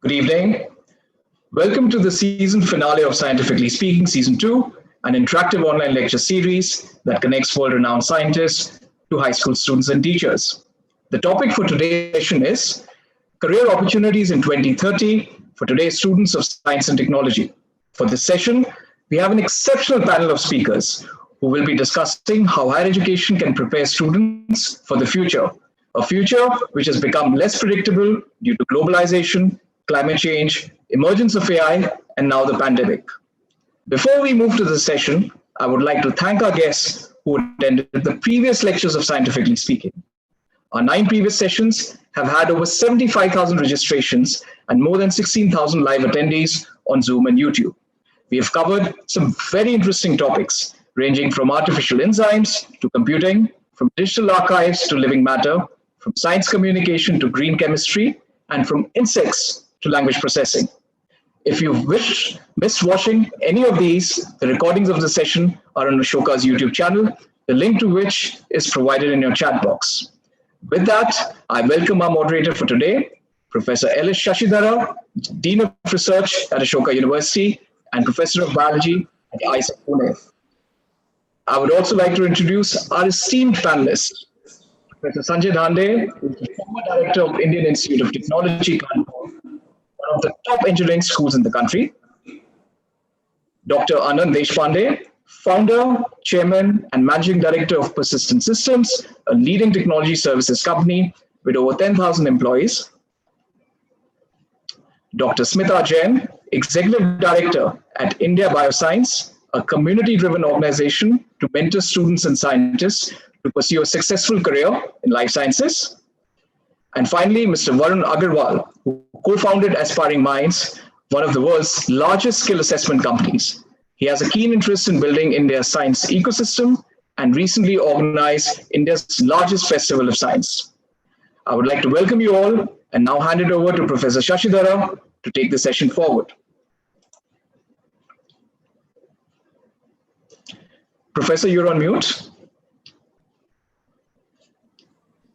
Good evening. Welcome to the season finale of Scientifically Speaking, Season 2, an interactive online lecture series that connects world-renowned scientists to high school students and teachers. The topic for today's session is Career Opportunities in 2030 for today's students of science and technology. For this session, we have an exceptional panel of speakers who will be discussing how higher education can prepare students for the future, a future which has become less predictable due to globalization, climate change, emergence of AI, and now the pandemic. Before we move to the session, I would like to thank our guests who attended the previous lectures of Scientifically Speaking. Our 9 previous sessions have had over 75,000 registrations and more than 16,000 live attendees on Zoom and YouTube. We have covered some very interesting topics, ranging from artificial enzymes to computing, from digital archives to living matter, from science communication to green chemistry, and from insects to language processing. If you've missed watching any of these, the recordings of the session are on Ashoka's YouTube channel, the link to which is provided in your chat box. With that, I welcome our moderator for today, Professor L.S. Shashidhara, Dean of Research at Ashoka University and Professor of Biology at IISc Pune. I would also like to introduce our esteemed panelists, Professor Sanjay Dhande, who is the former director of Indian Institute of Technology, Kanpur, one of the top engineering schools in the country. Dr. Anand Deshpande, founder, chairman, and managing director of Persistent Systems, a leading technology services company with over 10,000 employees. Dr. Smita Jain, executive director at India Bioscience, a community-driven organization to mentor students and scientists to pursue a successful career in life sciences. And finally, Mr. Varun Agarwal, who co-founded Aspiring Minds, one of the world's largest skill assessment companies. He has a keen interest in building India's science ecosystem and recently organized India's largest festival of science. I would like to welcome you all and now hand it over to Professor Shashidhara to take the session forward. Professor, you're on mute.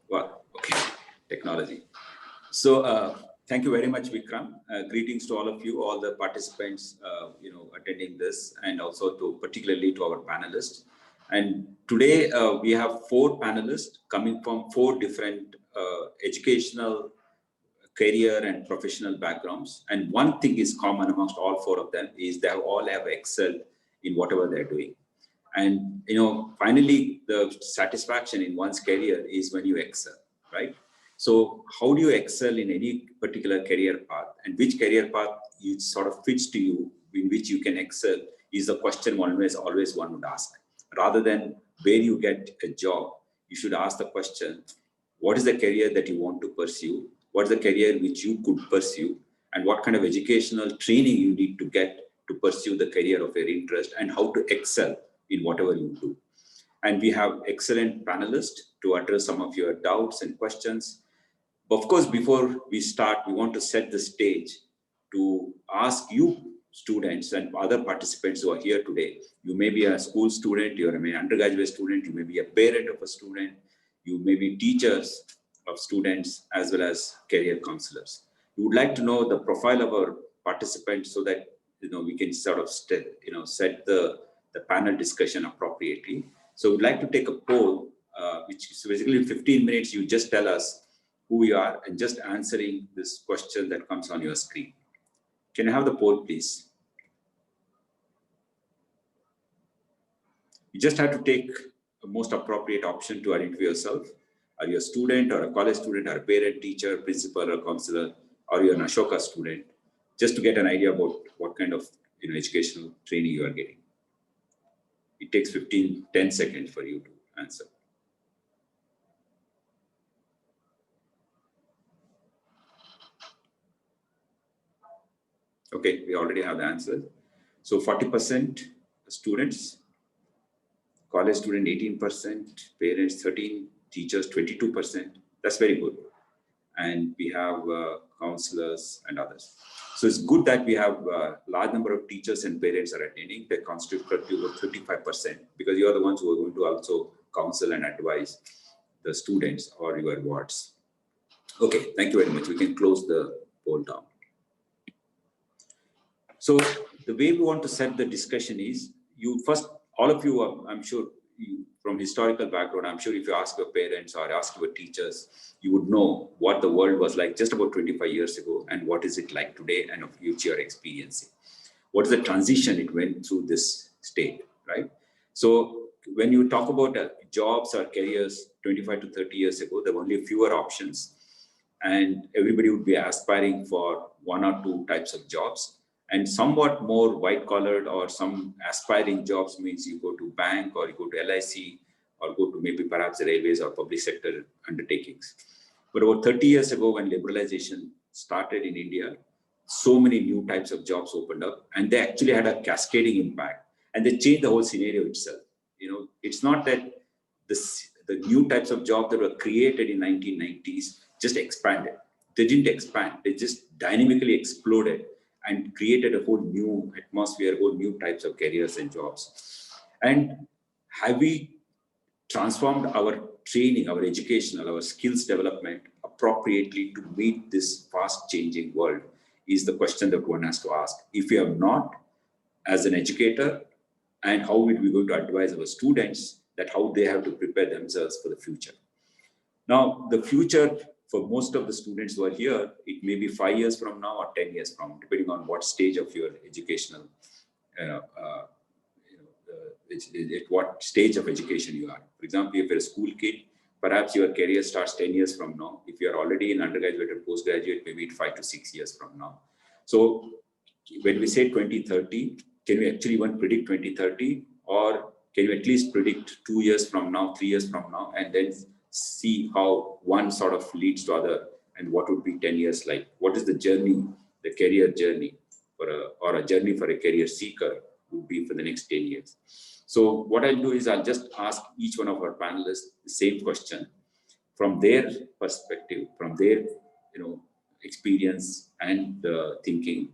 Well, okay, technology. So thank you very much, Vikram. Greetings to all of you, all the participants, attending this, and also particularly to our panelists. And today we have 4 panelists coming from 4 different educational, career, and professional backgrounds. And one thing is common amongst all 4 of them is they all have excelled in whatever they're doing. And finally, the satisfaction in one's career is when you excel, right? So how do you excel in any particular career path, and which career path it sort of fits to you, in which you can excel, is the question always one would ask. Rather than where you get a job, you should ask the question, what is the career that you want to pursue? What is the career which you could pursue? And what kind of educational training you need to get to pursue the career of your interest, and how to excel in whatever you do. And we have excellent panelists to address some of your doubts and questions. Of course, before we start, we want to set the stage to ask you students and other participants who are here today. You may be a school student, you may be an undergraduate student, you may be a parent of a student, you may be teachers of students, as well as career counselors. We would like to know the profile of our participants so that we can sort of set the panel discussion appropriately. So we'd like to take a poll, which is basically 15 minutes. You just tell us who you are and just answering this question that comes on your screen. Can I have the poll, please? You just have to take the most appropriate option to identify yourself. Are you a student or a college student or a parent, teacher, principal or counselor, or you're an Ashoka student, just to get an idea about what kind of educational training you are getting. It takes 10 seconds for you to answer. Okay, we already have the answer. So 40% students, college student 18%, parents 13%, teachers 22%. That's very good. And we have counselors and others. So it's good that we have a large number of teachers and parents are attending. They constitute over 35%, because you are the ones who are going to also counsel and advise the students or your wards. Okay, thank you very much. We can close the poll down. So the way we want to set the discussion is, you first, all of you are, I'm sure, from historical background, I'm sure if you ask your parents or ask your teachers, you would know what the world was like just about 25 years ago and what is it like today and of which you're experiencing. What is the transition it went through this state, right? So when you talk about jobs or careers 25 to 30 years ago, there were only fewer options and everybody would be aspiring for one or two types of jobs. And somewhat more white collared or some aspiring jobs means you go to bank or you go to LIC or go to maybe perhaps railways or public sector undertakings. But about 30 years ago, when liberalization started in India, so many new types of jobs opened up and they actually had a cascading impact and they changed the whole scenario itself. You know, it's not that the new types of jobs that were created in 1990s just expanded. They didn't expand, they just dynamically exploded and created a whole new atmosphere, whole new types of careers and jobs. And have we transformed our training, our educational, our skills development appropriately to meet this fast changing world is the question that one has to ask. If we have not, as an educator, and how will we going to advise our students that how they have to prepare themselves for the future? Now, the future for most of the students who are here, it may be 5 years from now or 10 years from now, depending on what stage of your educational, at what stage of education you are. For example, if you're a school kid, perhaps your career starts 10 years from now. If you're already in undergraduate or postgraduate, maybe 5 to 6 years from now. So when we say 2030, can we actually even predict 2030, or can you at least predict 2 years from now, 3 years from now, and then see how one sort of leads to other, and what would be 10 years like? What is the journey, the career journey or a journey for a career seeker would be for the next 10 years? So what I'll do is I'll just ask each one of our panelists the same question from their perspective, from their experience and thinking.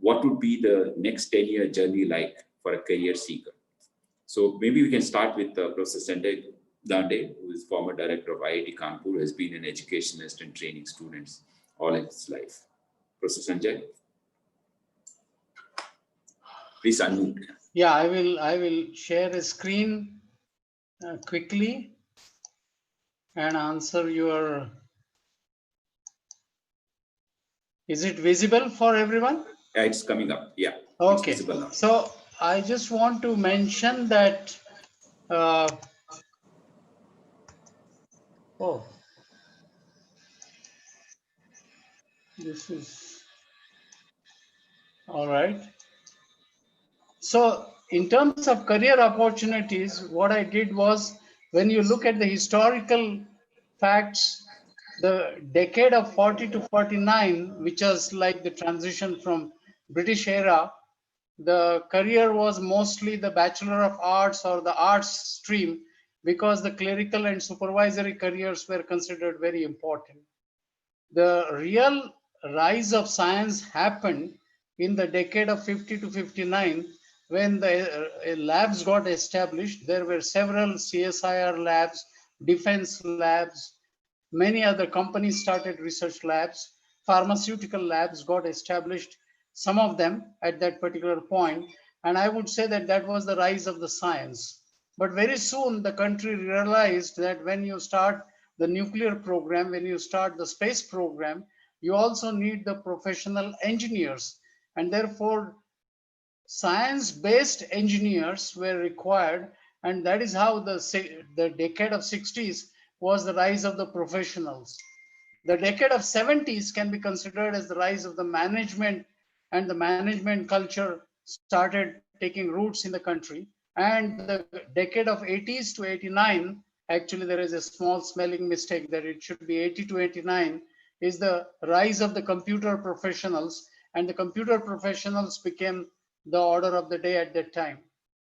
What would be the next 10-year journey like for a career seeker? So maybe we can start with Professor Sanjay Dhande, who is former director of IIT Kanpur, who has been an educationist and training students all his life. Professor Sanjay, please unmute. Yeah, I will share a screen quickly and answer your. Is it visible for everyone? Yeah, it's coming up. Yeah. Okay. So I just want to mention that. This is all right. So in terms of career opportunities, what I did was, when you look at the historical facts, the decade of 40 to 49, which was like the transition from British era, the career was mostly the Bachelor of Arts or the arts stream, because the clerical and supervisory careers were considered very important. The real rise of science happened in the decade of 50 to 59, when the labs got established. There were several CSIR labs, defense labs, many other companies started research labs, pharmaceutical labs got established, some of them at that particular point. And I would say that that was the rise of the science. But very soon the country realized that when you start the nuclear program, when you start the space program, you also need the professional engineers. And therefore, science-based engineers were required. And that is how the decade of 60s was the rise of the professionals. The decade of 70s can be considered as the rise of the management, and the management culture started taking roots in the country. And the decade of 80s to 89, actually there is a small spelling mistake that it should be 80 to 89, is the rise of the computer professionals, and the computer professionals became the order of the day at that time.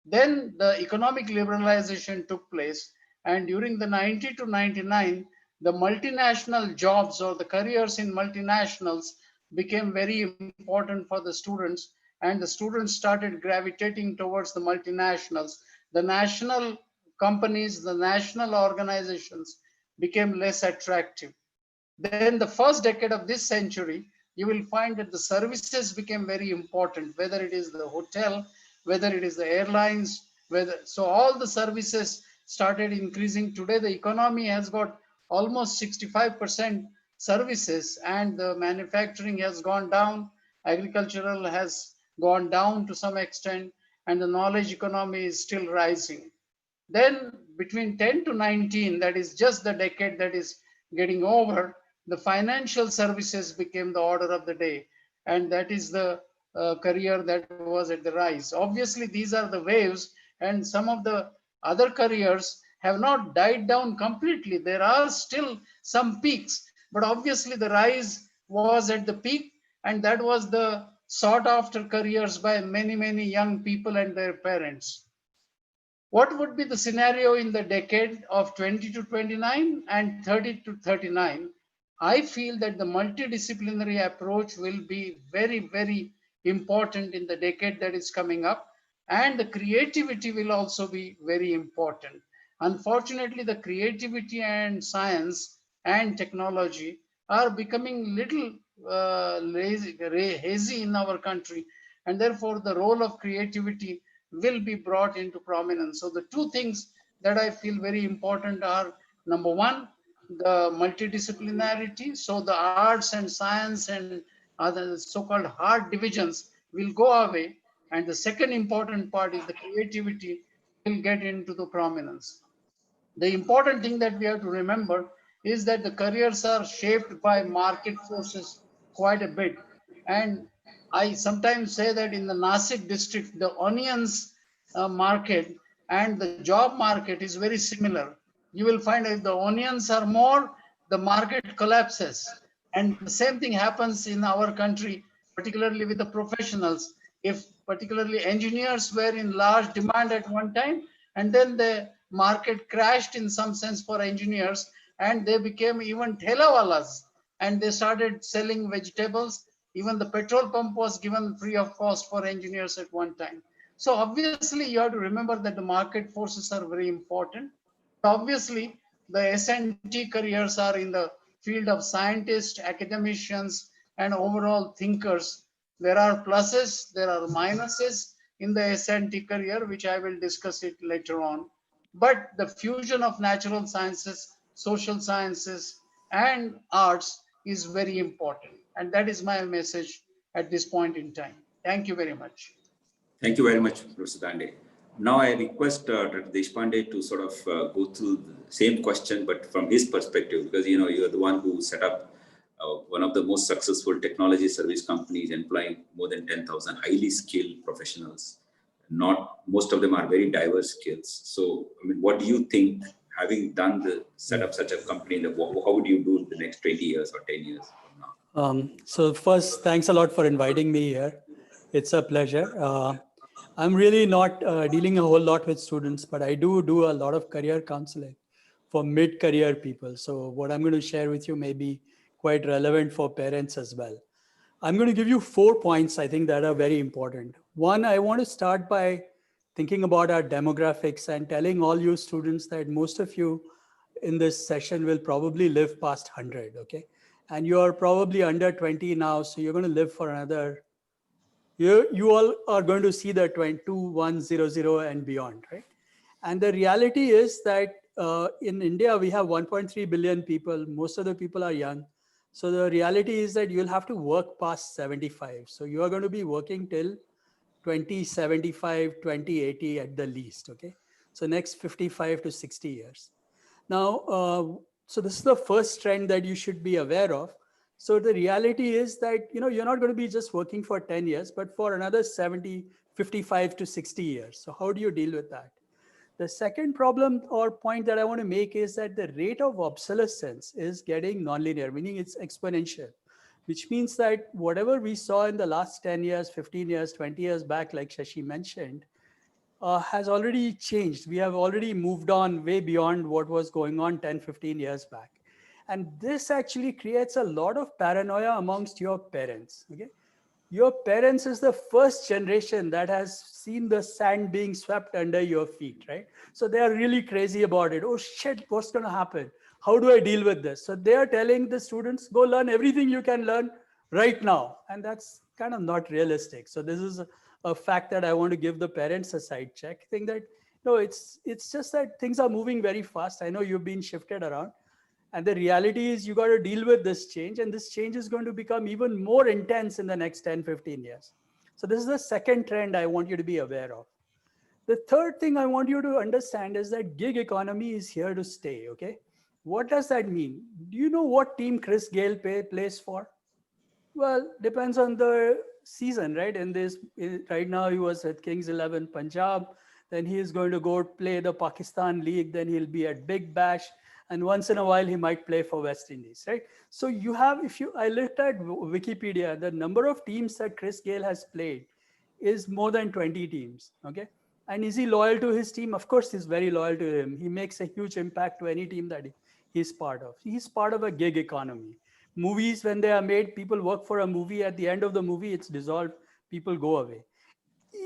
Then the economic liberalization took place, and during the 90 to 99, the multinational jobs or the careers in multinationals became very important for the students, and the students started gravitating towards the multinationals. The national companies, the national organizations became less attractive. Then the first decade of this century, you will find that the services became very important, whether it is the hotel, whether it is the airlines, so all the services started increasing. Today, the economy has got almost 65% services, and the manufacturing has gone down, agricultural has gone down to some extent, and the knowledge economy is still rising. Then between 10 to 19, that is just the decade that is getting over, the financial services became the order of the day. And that is the career that was at the rise. Obviously, these are the waves, and some of the other careers have not died down completely. There are still some peaks, but obviously the rise was at the peak, and that was the sought after careers by many, many young people and their parents. What would be the scenario in the decade of 20 to 29 and 30 to 39? I feel that the multidisciplinary approach will be very, very important in the decade that is coming up, and the creativity will also be very important. Unfortunately, the creativity and science and technology are becoming little hazy in our country, and therefore the role of creativity will be brought into prominence. So the two things that I feel very important are, number one, the multidisciplinarity. So the arts and science and other so-called hard divisions will go away. And the second important part is the creativity will get into the prominence. The important thing that we have to remember is that the careers are shaped by market forces quite a bit. And I sometimes say that in the Nasik district, the onions market and the job market is very similar. You will find if the onions are more, the market collapses. And the same thing happens in our country, particularly with the professionals. If particularly engineers were in large demand at one time, and then the market crashed in some sense for engineers, and they became even thelawalas, and they started selling vegetables. Even the petrol pump was given free of cost for engineers at one time. So obviously you have to remember that the market forces are very important. Obviously the S&T careers are in the field of scientists, academicians, and overall thinkers. There are pluses, there are minuses in the S&T career, which I will discuss it later on. But the fusion of natural sciences, social sciences, and arts is very important. And that is my message at this point in time. Thank you very much. Thank you very much, Professor Dhande. Now I request Dr. Deshpande to sort of go through the same question, but from his perspective, because you're the one who set up one of the most successful technology service companies, employing more than 10,000 highly skilled professionals. Not most of them are very diverse skills. So, I mean, what do you think, having done the set up such a company, how would you do in the next 20 years or 10 years from now? So first, thanks a lot for inviting me here. It's a pleasure. I'm really not dealing a whole lot with students, but I do a lot of career counseling for mid-career people. So what I'm going to share with you may be quite relevant for parents as well. I'm going to give you 4 points I think that are very important. One, I want to start by thinking about our demographics and telling all you students that most of you in this session will probably live past 100, okay? And you are probably under 20 now, so you're going to live for another. You all are going to see the 2100 and beyond, right? And the reality is that in India, we have 1.3 billion people. Most of the people are young. So the reality is that you'll have to work past 75. So you are going to be working till 2075, 2080 at the least, okay? So next 55 to 60 years. Now, so this is the first trend that you should be aware of. So the reality is that, you're not going to be just working for 10 years, but for another 70, 55 to 60 years. So how do you deal with that? The second problem or point that I want to make is that the rate of obsolescence is getting nonlinear, meaning it's exponential, which means that whatever we saw in the last 10 years, 15 years, 20 years back, like Shashi mentioned, has already changed. We have already moved on way beyond what was going on 10, 15 years back. And this actually creates a lot of paranoia amongst your parents, okay? Your parents is the first generation that has seen the sand being swept under your feet, right? So they are really crazy about it. Oh shit, what's going to happen? How do I deal with this? So they are telling the students, go learn everything you can learn right now. And that's kind of not realistic. So this is a fact that I want to give the parents a side check. I think that, no, it's just that things are moving very fast. I know you've been shifted around. And the reality is you got to deal with this change. And this change is going to become even more intense in the next 10, 15 years. So this is the second trend I want you to be aware of. The third thing I want you to understand is that gig economy is here to stay, okay? What does that mean? Do you know what team Chris Gale plays for? Well, depends on the season, right? Right now he was at Kings 11 Punjab. Then he is going to go play the Pakistan League. Then he'll be at Big Bash, and once in a while he might play for West Indies, right? So you have, I looked at Wikipedia, the number of teams that Chris Gale has played is more than 20 teams. Okay. And is he loyal to his team? Of course, he's very loyal to him. He makes a huge impact to any team that he's part of. He's part of a gig economy. Movies, when they are made, people work for a movie. At the end of the movie, it's dissolved. People go away.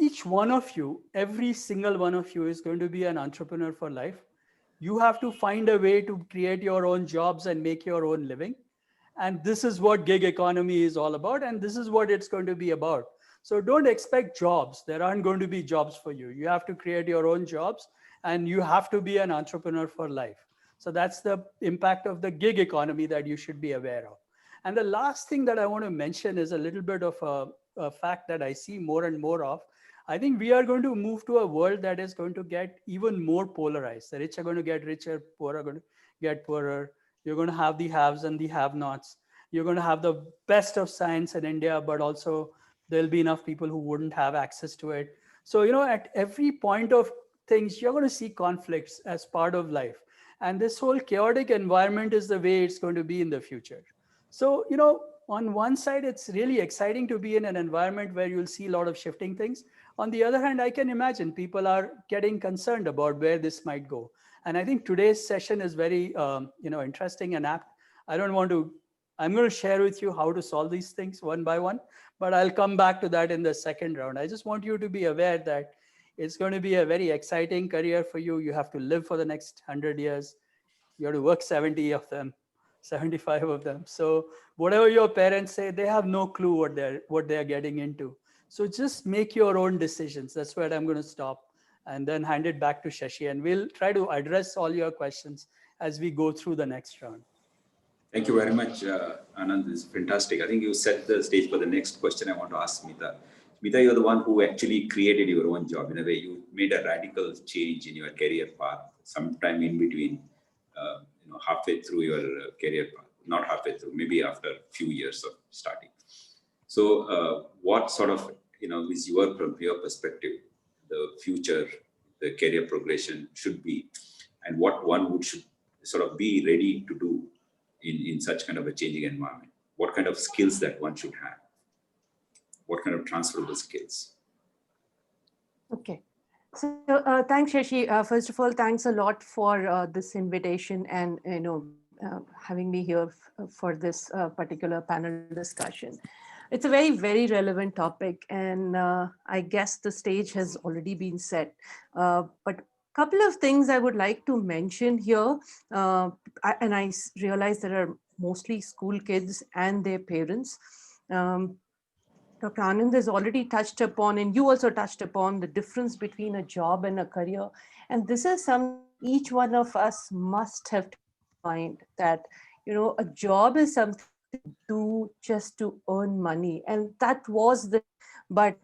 Each one of you, every single one of you is going to be an entrepreneur for life. You have to find a way to create your own jobs and make your own living. And this is what gig economy is all about. And this is what it's going to be about. So don't expect jobs. There aren't going to be jobs for you. You have to create your own jobs, and you have to be an entrepreneur for life. So that's the impact of the gig economy that you should be aware of. And the last thing that I want to mention is a little bit of a fact that I see more and more of. I think we are going to move to a world that is going to get even more polarized. The rich are going to get richer, poor are going to get poorer. You're going to have the haves and the have-nots. You're going to have the best of science in India, but also there'll be enough people who wouldn't have access to it. So, at every point of things, you're going to see conflicts as part of life. And this whole chaotic environment is the way it's going to be in the future. So, on one side, it's really exciting to be in an environment where you'll see a lot of shifting things. On the other hand, I can imagine people are getting concerned about where this might go. And I think today's session is very, interesting and apt. I'm going to share with you how to solve these things one by one, but I'll come back to that in the second round. I just want you to be aware that it's going to be a very exciting career for you. You have to live for the next 100 years. You have to work 70 of them, 75 of them. So whatever your parents say, they have no clue what they're getting into. So just make your own decisions. That's where I'm going to stop and then hand it back to Shashi. And we'll try to address all your questions as we go through the next round. Thank you very much, Anand. This is fantastic. I think you set the stage for the next question I want to ask Smita. Smita, you're the one who actually created your own job. In a way, you made a radical change in your career path sometime in between, halfway through your career path. Not halfway through, maybe after a few years of starting. So what sort of, is from your perspective, the future, the career progression should be, and what one should sort of be ready to do in such kind of a changing environment? What kind of skills that one should have? What kind of transferable skills? Okay. So thanks, Shashi. First of all, thanks a lot for this invitation and, having me here for this particular panel discussion. It's a very, very relevant topic, and I guess the stage has already been set. But couple of things I would like to mention here, and I realize there are mostly school kids and their parents. Dr. Anand has already touched upon, and you also touched upon, the difference between a job and a career. And this is something each one of us must have to mind, that, a job is something to do just to earn money. And that was but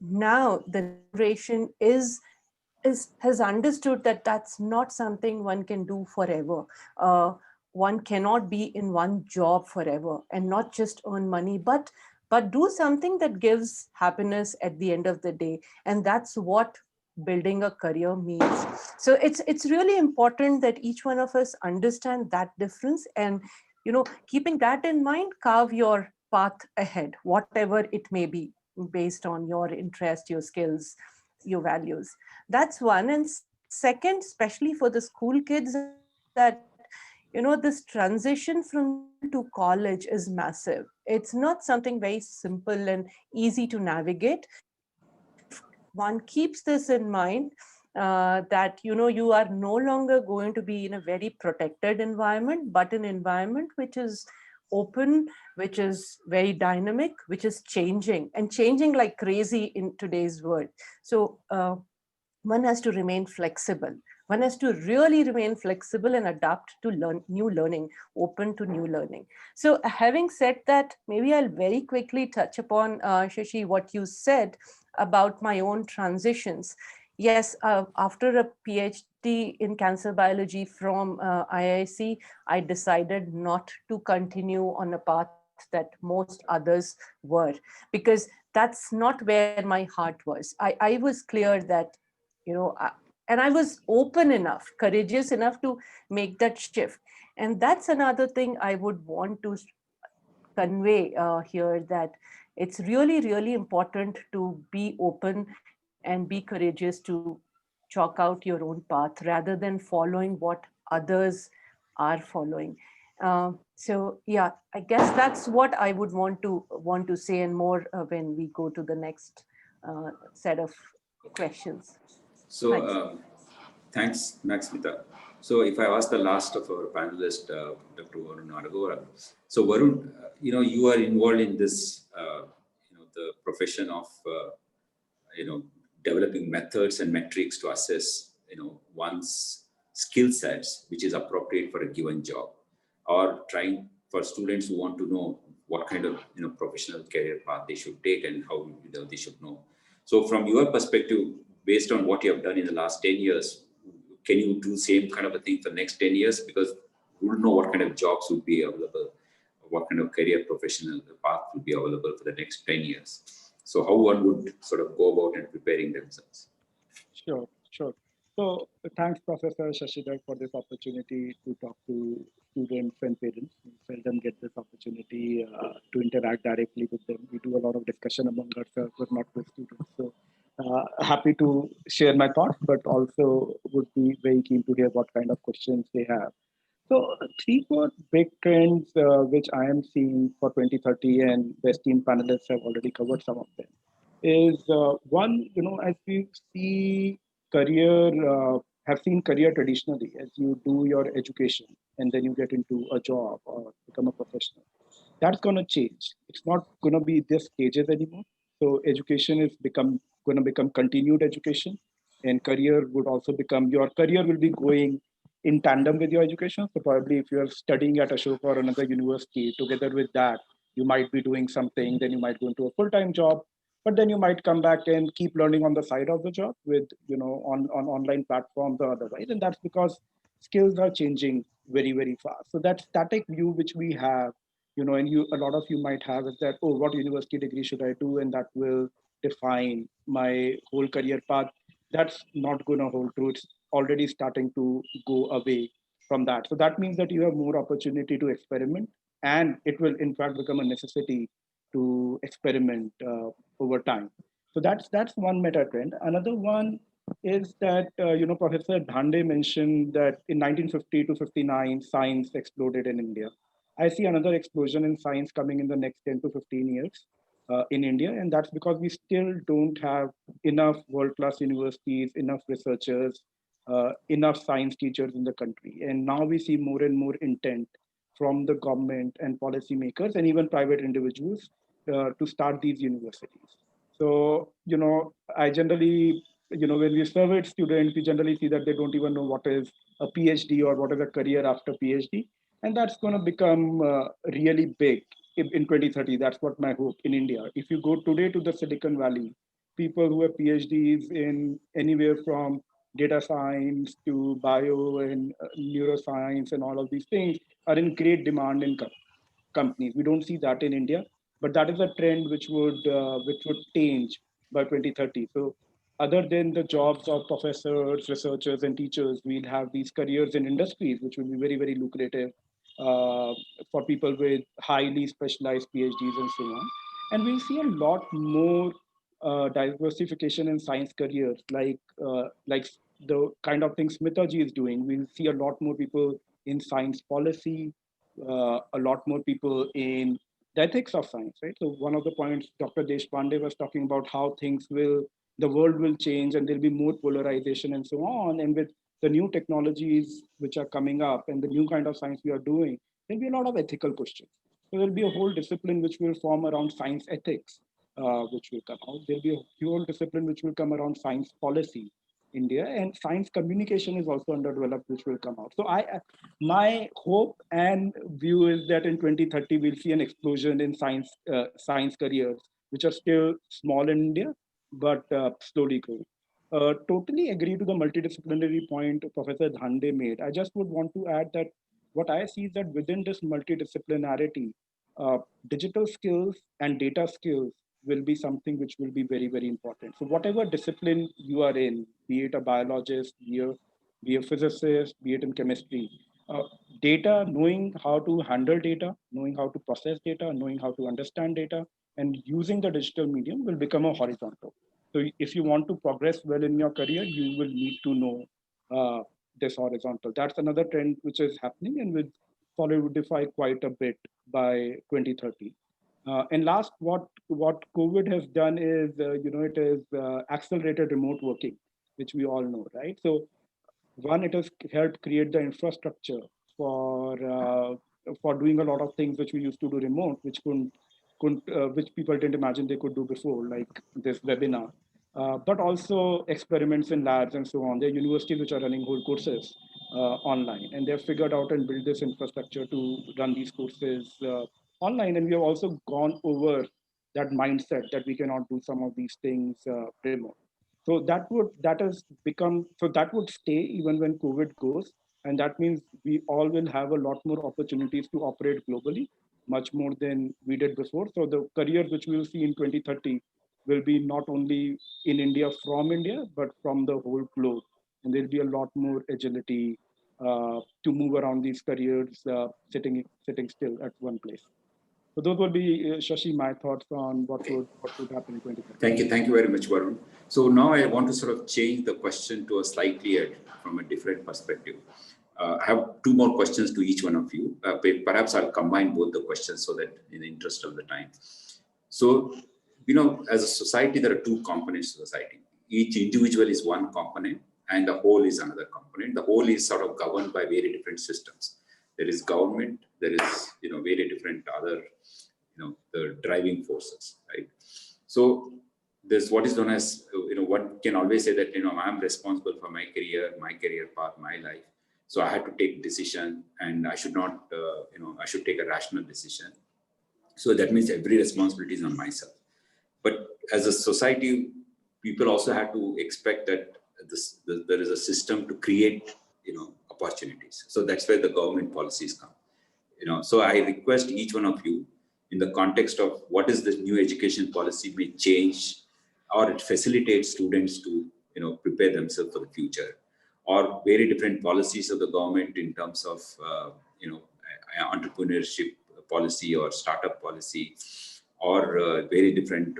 now the generation has understood that that's not something one can do forever. One cannot be in one job forever and not just earn money, but do something that gives happiness at the end of the day. And that's what building a career means. So it's really important that each one of us understand that difference, and keeping that in mind, carve your path ahead, whatever it may be, based on your interest, your skills, your values. That's one. And second, especially for the school kids, that this transition from to college is massive. It's not something very simple and easy to navigate. One keeps this in mind, that you are no longer going to be in a very protected environment, but an environment which is open, which is very dynamic, which is changing and changing like crazy in today's world. So one has to remain flexible. One has to really remain flexible and adapt to new learning, open to new learning. So having said that, maybe I'll very quickly touch upon, Shashi, what you said about my own transitions. Yes, after a PhD in cancer biology from IIC, I decided not to continue on a path that most others were, because that's not where my heart was. I was clear that, you know, and I was open enough, courageous enough to make that shift. And that's another thing I would want to convey here, that it's really, really important to be open and be courageous to chalk out your own path rather than following what others are following. So yeah, I guess that's what I would want to say, and more when we go to the next set of questions. So Thanks. thanks, Smita. So if I ask the last of our panelists, Dr. Varun Naragora. So Varun, you are involved in this, the profession of, developing methods and metrics to assess, one's skill sets, which is appropriate for a given job, or trying for students who want to know what kind of, professional career path they should take and how, they should know. So from your perspective, based on what you have done in the last 10 years, can you do same kind of a thing for the next 10 years? Because we don't know what kind of jobs would be available, what kind of career professional path will be available for the next 10 years. So how one would sort of go about and preparing themselves? Sure, sure. So thanks, Professor Shashidhar, for this opportunity to talk to students and parents. We seldom get this opportunity to interact directly with them. We do a lot of discussion among ourselves, but not with students. So happy to share my thoughts, but also would be very keen to hear what kind of questions they have. So three, four big trends which I am seeing for 2030, and the esteemed panelists have already covered some of them, is one, as we see career, have seen career traditionally, as you do your education and then you get into a job or become a professional. That's going to change. It's not going to be this stages anymore. So education is going to become continued education, and career would also become, your career will be going in tandem with your education. So probably if you're studying at Ashoka or another university, together with that, you might be doing something, then you might go into a full-time job, but then you might come back and keep learning on the side of the job with, on online platforms or otherwise. And that's because skills are changing very, very fast. So that static view which we have, and a lot of you might have, is that, oh, what university degree should I do? And that will define my whole career path. That's not going to hold true. It's already starting to go away from that. So that means that you have more opportunity to experiment, and it will in fact become a necessity to experiment over time. So that's one meta trend. Another one is that Professor Dhande mentioned that in 1950 to 59, science exploded in India. I see another explosion in science coming in the next 10 to 15 years in India, and that's because we still don't have enough world-class universities, enough researchers, enough science teachers in the country. And now we see more and more intent from the government and policymakers and even private individuals to start these universities. So, I generally, when we survey students, we generally see that they don't even know what is a PhD or what is a career after PhD. And that's going to become really big in 2030. That's what my hope in India. If you go today to the Silicon Valley, people who have PhDs in anywhere from data science to bio and neuroscience and all of these things are in great demand in companies. We don't see that in India, but that is a trend which would change by 2030. So other than the jobs of professors, researchers, and teachers, we'll have these careers in industries which will be very, very lucrative for people with highly specialized PhDs and so on. And we'll see a lot more diversification in science careers, like the kind of things Smita ji is doing. We'll see a lot more people in science policy, a lot more people in the ethics of science, right? So one of the points Dr. Deshpande was talking about, how the world will change and there'll be more polarization and so on. And with the new technologies which are coming up and the new kind of science we are doing, there'll be a lot of ethical questions. So there'll be a whole discipline which will form around science ethics, which will come out. There'll be a whole discipline which will come around science policy, India, and science communication is also underdeveloped, which will come out. So my hope and view is that in 2030 we'll see an explosion in science careers, which are still small in India, but slowly growing. Totally agree to the multidisciplinary point Professor Dhande made. I just would want to add that what I see is that within this multidisciplinarity, digital skills and data skills will be something which will be very, very important. So whatever discipline you are in, be it a biologist, be a physicist, be it in chemistry, uh, data, knowing how to handle data, knowing how to process data, knowing how to understand data, and using the digital medium will become a horizontal. So if you want to progress well in your career, you will need to know this horizontal. That's another trend which is happening and will solidify quite a bit by 2030. And last, what COVID has done is, it has accelerated remote working, which we all know, right? So one, it has helped create the infrastructure for doing a lot of things which we used to do remote, which couldn't which people didn't imagine they could do before, like this webinar. But also experiments in labs and so on. There are universities which are running whole courses online, and they've figured out and built this infrastructure to run these courses online. And we have also gone over that mindset that we cannot do some of these things remote. So that would stay even when COVID goes, and that means we all will have a lot more opportunities to operate globally, much more than we did before. So the careers which we will see in 2030 will be not only in India from India, but from the whole globe, and there'll be a lot more agility to move around these careers, sitting still at one place. So those would be, Shashi, my thoughts on what would happen in 2030. Thank you very much, Varun. So now I want to sort of change the question to a slightly from a different perspective. I have two more questions to each one of you. Perhaps I'll combine both the questions so that in the interest of the time. So, as a society, there are two components to society. Each individual is one component and the whole is another component. The whole is sort of governed by very different systems. There is government, there is, very different other, the driving forces, right? So there's what is known as, one can always say that, I'm responsible for my career path, my life. So I had to take decision and I should not, I should take a rational decision. So that means every responsibility is on myself. But as a society, people also have to expect that there is a system to create, opportunities. So that's where the government policies come. So I request each one of you, in the context of what is the new education policy may change, or it facilitates students to, prepare themselves for the future, or very different policies of the government in terms of, entrepreneurship policy or startup policy, or very different,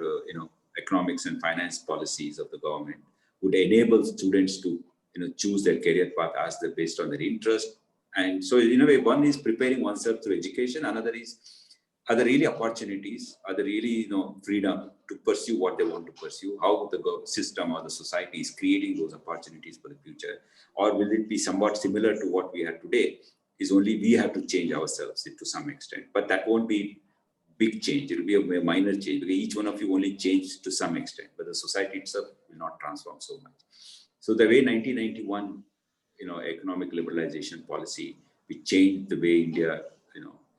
economics and finance policies of the government would enable students to, choose their career path as they're based on their interest. And so in a way, one is preparing oneself through education. Another is, are there really opportunities? Are there really, freedom to pursue what they want to pursue? How the system or the society is creating those opportunities for the future? Or will it be somewhat similar to what we have today? Is only we have to change ourselves to some extent, but that won't be big change. It will be a minor change because each one of you only changed to some extent, but the society itself will not transform so much. So the way 1991, economic liberalization policy, we changed the way India,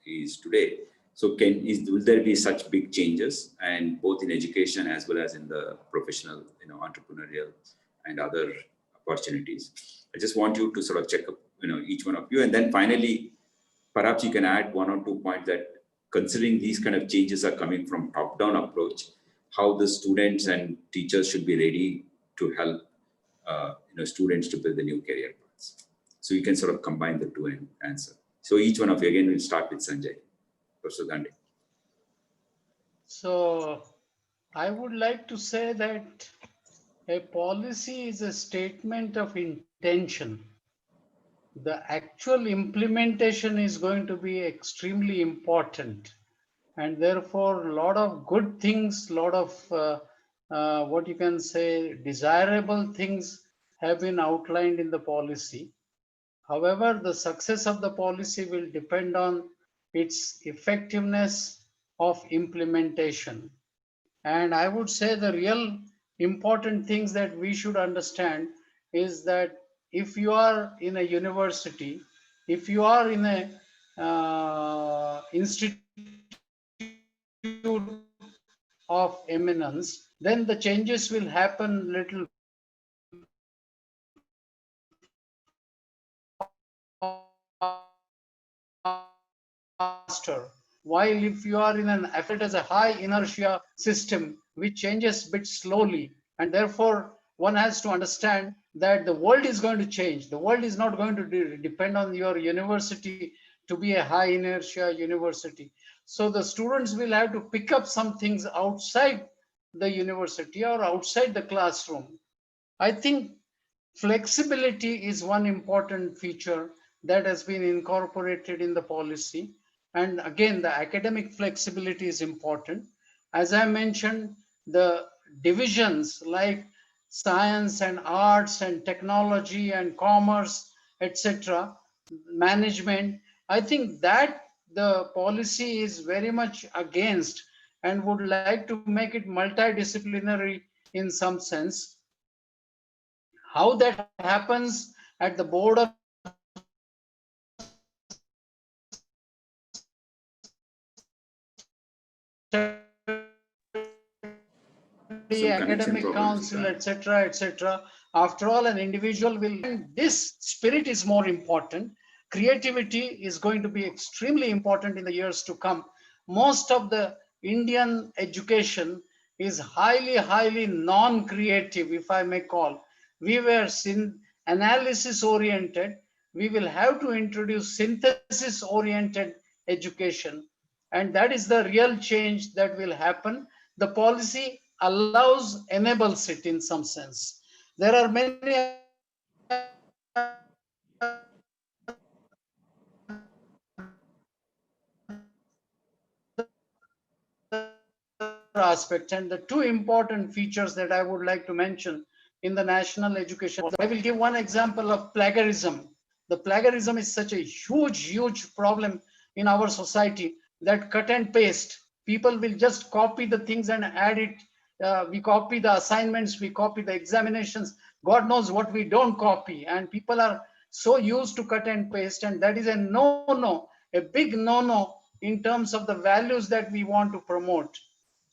is today. So will there be such big changes, and both in education as well as in the professional, entrepreneurial and other opportunities? I just want you to sort of check up, each one of you, and then finally, perhaps you can add one or 2 points that, considering these kind of changes are coming from top-down approach, how the students and teachers should be ready to help, students to build the new career paths. So you can sort of combine the two and answer. So each one of you, again, we'll start with Sanjay. Professor Dhande. So I would like to say that a policy is a statement of intention. The actual implementation is going to be extremely important. And therefore, a lot of good things, a lot of what you can say, desirable things have been outlined in the policy. However, the success of the policy will depend on its effectiveness of implementation. And I would say the real important things that we should understand is that if you are in a university, if you are in a institute of eminence, then the changes will happen little faster. While if you are in an affiliate as a high inertia system, which changes bit slowly, and therefore one has to understand that the world is going to change. The world is not going to depend on your university to be a high inertia university. So the students will have to pick up some things outside the university or outside the classroom. I think flexibility is one important feature that has been incorporated in the policy. And again, the academic flexibility is important. As I mentioned, the divisions like science and arts and technology and commerce, etc., management, I think that the policy is very much against and would like to make it multidisciplinary in some sense. How that happens at the board of Some connection academic problems. council, etc., etc. After all, an individual will. This spirit is more important. Creativity is going to be extremely important in the years to come. Most of the Indian education is highly non-creative, if I may call. We were analysis oriented. We will have to introduce synthesis oriented education, and that is the real change that will happen. The policy allows, enables it in some sense. There are many aspects, and the two important features that I would like to mention in the national education. I will give one example of plagiarism. The plagiarism is such a huge problem in our society that cut and paste. People will just copy the things and add it. We copy the assignments, we copy the examinations. God knows what we don't copy, and people are so used to cut and paste, and that is a no-no, a big no-no in terms of the values that we want to promote.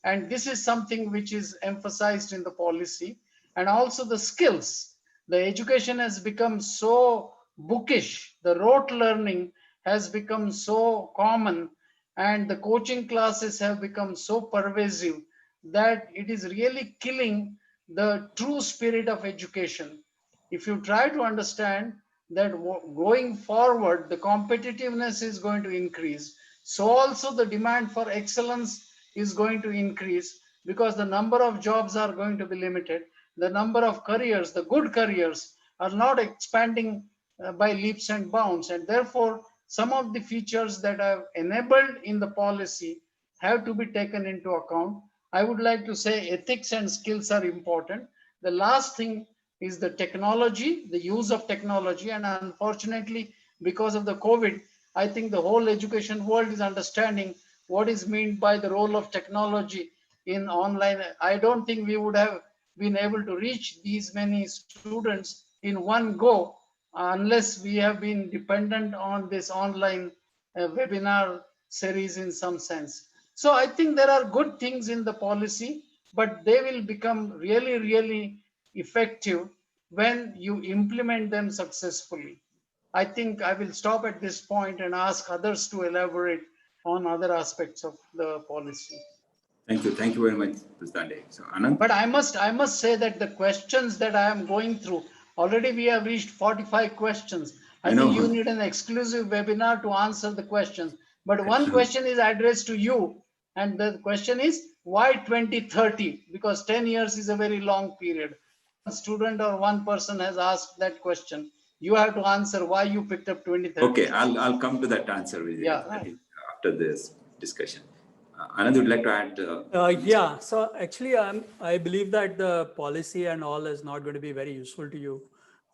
And this is something which is emphasized in the policy. And also the skills. The education has become so bookish. The rote learning has become so common, and the coaching classes have become so pervasive that it is really killing the true spirit of education. If you try to understand that going forward, the competitiveness is going to increase. So also the demand for excellence is going to increase, because the number of jobs are going to be limited. The number of careers, the good careers, are not expanding by leaps and bounds. And therefore, some of the features that are enabled in the policy have to be taken into account. I would like to say ethics and skills are important. The last thing is the technology, the use of technology. And unfortunately, because of the COVID, I think the whole education world is understanding what is meant by the role of technology in online. I don't think we would have been able to reach these many students in one go unless we have been dependent on this online webinar series in some sense. So I think there are good things in the policy, but they will become really effective when you implement them successfully. I think I will stop at this point and ask others to elaborate on other aspects of the policy. Thank you very much, Ms. Dhande. So, Anand? But I must say that the questions that I am going through, already we have reached 45 questions. I think you need an exclusive webinar to answer the questions. But one question is addressed to you, and the question is, why 2030? Because 10 years is a very long period. One student or one person has asked that question. You have to answer why you picked up 2030. Okay, I'll come to that answer with you after this discussion. Anand, would like to add? Yeah, so actually I believe that the policy and all is not going to be very useful to you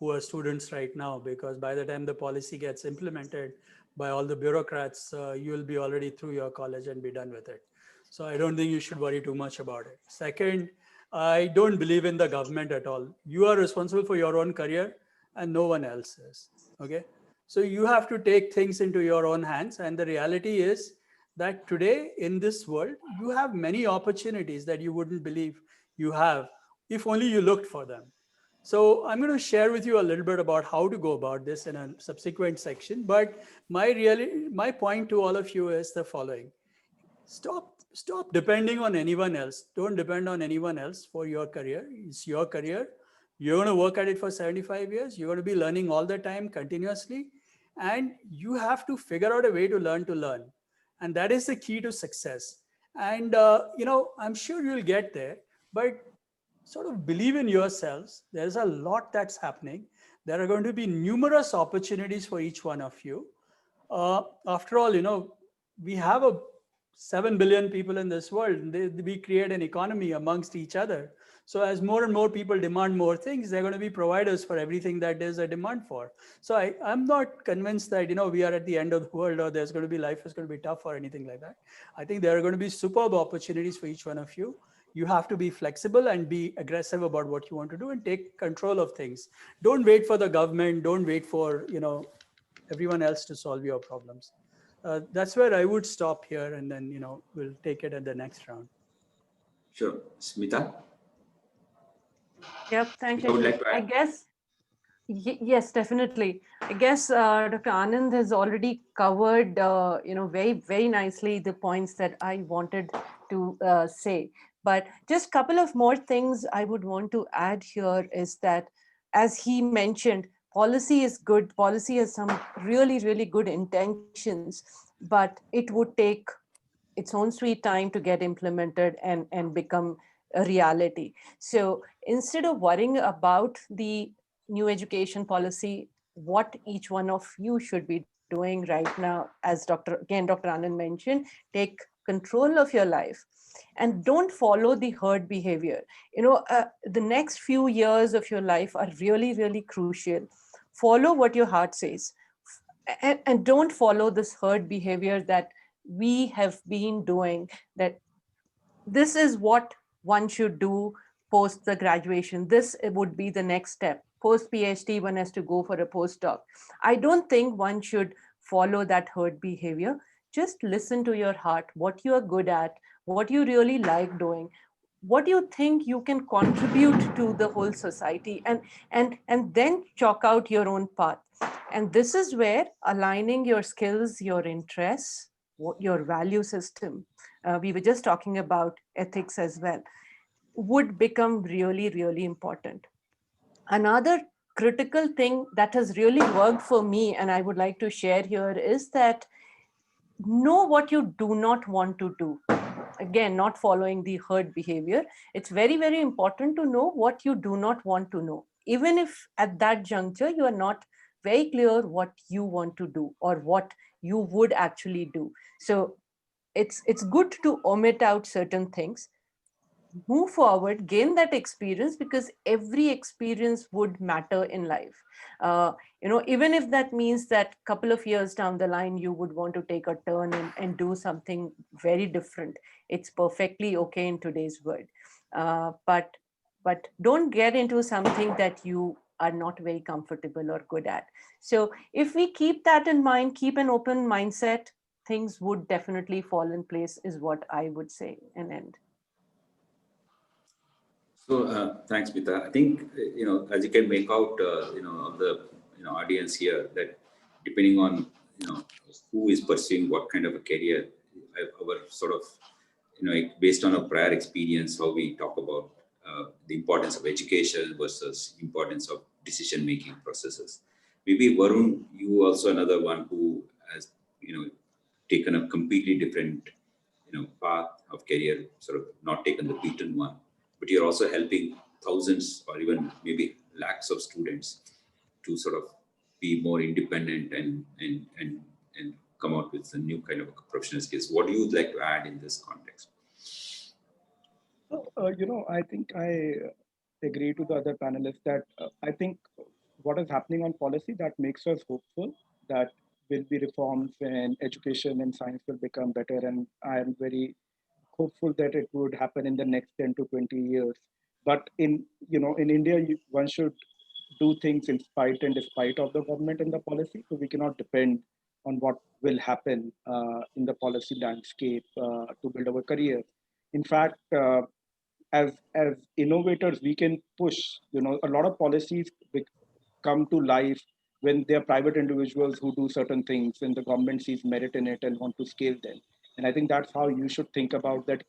who are students right now, because by the time the policy gets implemented by all the bureaucrats, you will be already through your college and be done with it. So I don't think you should worry too much about it. Second, I don't believe in the government at all. You are responsible for your own career and no one else is. Okay. So you have to take things into your own hands. And the reality is that today in this world, you have many opportunities that you wouldn't believe you have if only you looked for them. So I'm going to share with you a little bit about how to go about this in a subsequent section. But my point to all of you is the following. Stop depending on anyone else. Don't depend on anyone else for your career. It's your career. You're going to work at it for 75 years. You're going to be learning all the time continuously. And you have to figure out a way to learn. And that is the key to success. And, I'm sure you'll get there, but sort of believe in yourselves. There's a lot that's happening. There are going to be numerous opportunities for each one of you. After all, we have 7 billion people in this world. We create an economy amongst each other. So as more and more people demand more things, they're going to be providers for everything that there's a demand for. So I'm not convinced that, we are at the end of the world or there's going to be life is going to be tough or anything like that. I think there are going to be superb opportunities for each one of you. You have to be flexible and be aggressive about what you want to do and take control of things. Don't wait for the government. Don't wait for, everyone else to solve your problems. That's where I would stop here, and then we'll take it at the next round. Sure. Smita? Yep, thanks. I would like to add. I guess, yes, definitely. I guess Dr. Anand has already covered, very, very nicely the points that I wanted to say. But just a couple of more things I would want to add here is that, as he mentioned, policy is good. Policy has some really, really good intentions, but it would take its own sweet time to get implemented and become a reality. So instead of worrying about the new education policy, what each one of you should be doing right now, as Dr. Anand mentioned, take control of your life and don't follow the herd behavior. The next few years of your life are really, really crucial. Follow what your heart says, and don't follow this herd behavior that we have been doing, that this is what one should do post the graduation. This would be the next step. Post PhD, one has to go for a postdoc. I don't think one should follow that herd behavior. Just listen to your heart, what you are good at, what you really like doing, what you think you can contribute to the whole society, and then chalk out your own path. And this is where aligning your skills, your interests, your value system, we were just talking about ethics as well, would become really, really important. Another critical thing that has really worked for me, and I would like to share here, is that know what you do not want to do. Again, not following the herd behavior. It's very, very important to know what you do not want to know. Even if at that juncture, you are not very clear what you want to do or what you would actually do. So it's good to omit out certain things, move forward, gain that experience, because every experience would matter in life. Even if that means that couple of years down the line, you would want to take a turn and do something very different. It's perfectly okay in today's world. But don't get into something that you are not very comfortable or good at. So if we keep that in mind, keep an open mindset, things would definitely fall in place, is what I would say and end. So thanks, Mita. I think, as you can make out, of the, audience here, that depending on, who is pursuing what kind of a career, our sort of, based on our prior experience, how we talk about the importance of education versus importance of decision-making processes. Maybe Varun, you also another one who has, taken a completely different, path of career, sort of not taken the beaten one, but you're also helping thousands or even maybe lakhs of students to sort of be more independent and come out with a new kind of professional skills. What do you like to add in this context? I think I agree to the other panelists that I think what is happening on policy that makes us hopeful that will be reforms and education and science will become better. And I am very hopeful that it would happen in the next 10 to 20 years. But in India, one should do things in spite and despite of the government and the policy. So we cannot depend on what will happen in the policy landscape to build our career. In fact, as innovators, we can push. A lot of policies come to life when there are private individuals who do certain things and the government sees merit in it and want to scale them. And I think that's how you should think about that.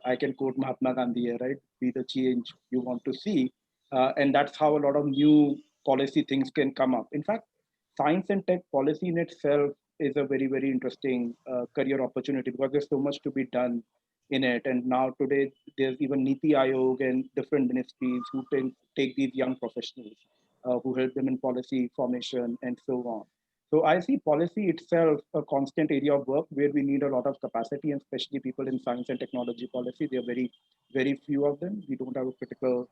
I can quote Mahatma Gandhi here, right? Be the change you want to see. And that's how a lot of new policy things can come up. In fact, science and tech policy in itself is a very, very interesting career opportunity because there's so much to be done in it. And now today, there's even Niti Aayog and different ministries who take these young professionals who help them in policy formation and so on. So I see policy itself a constant area of work where we need a lot of capacity, and especially people in science and technology policy. There are very, very few of them. We don't have a critical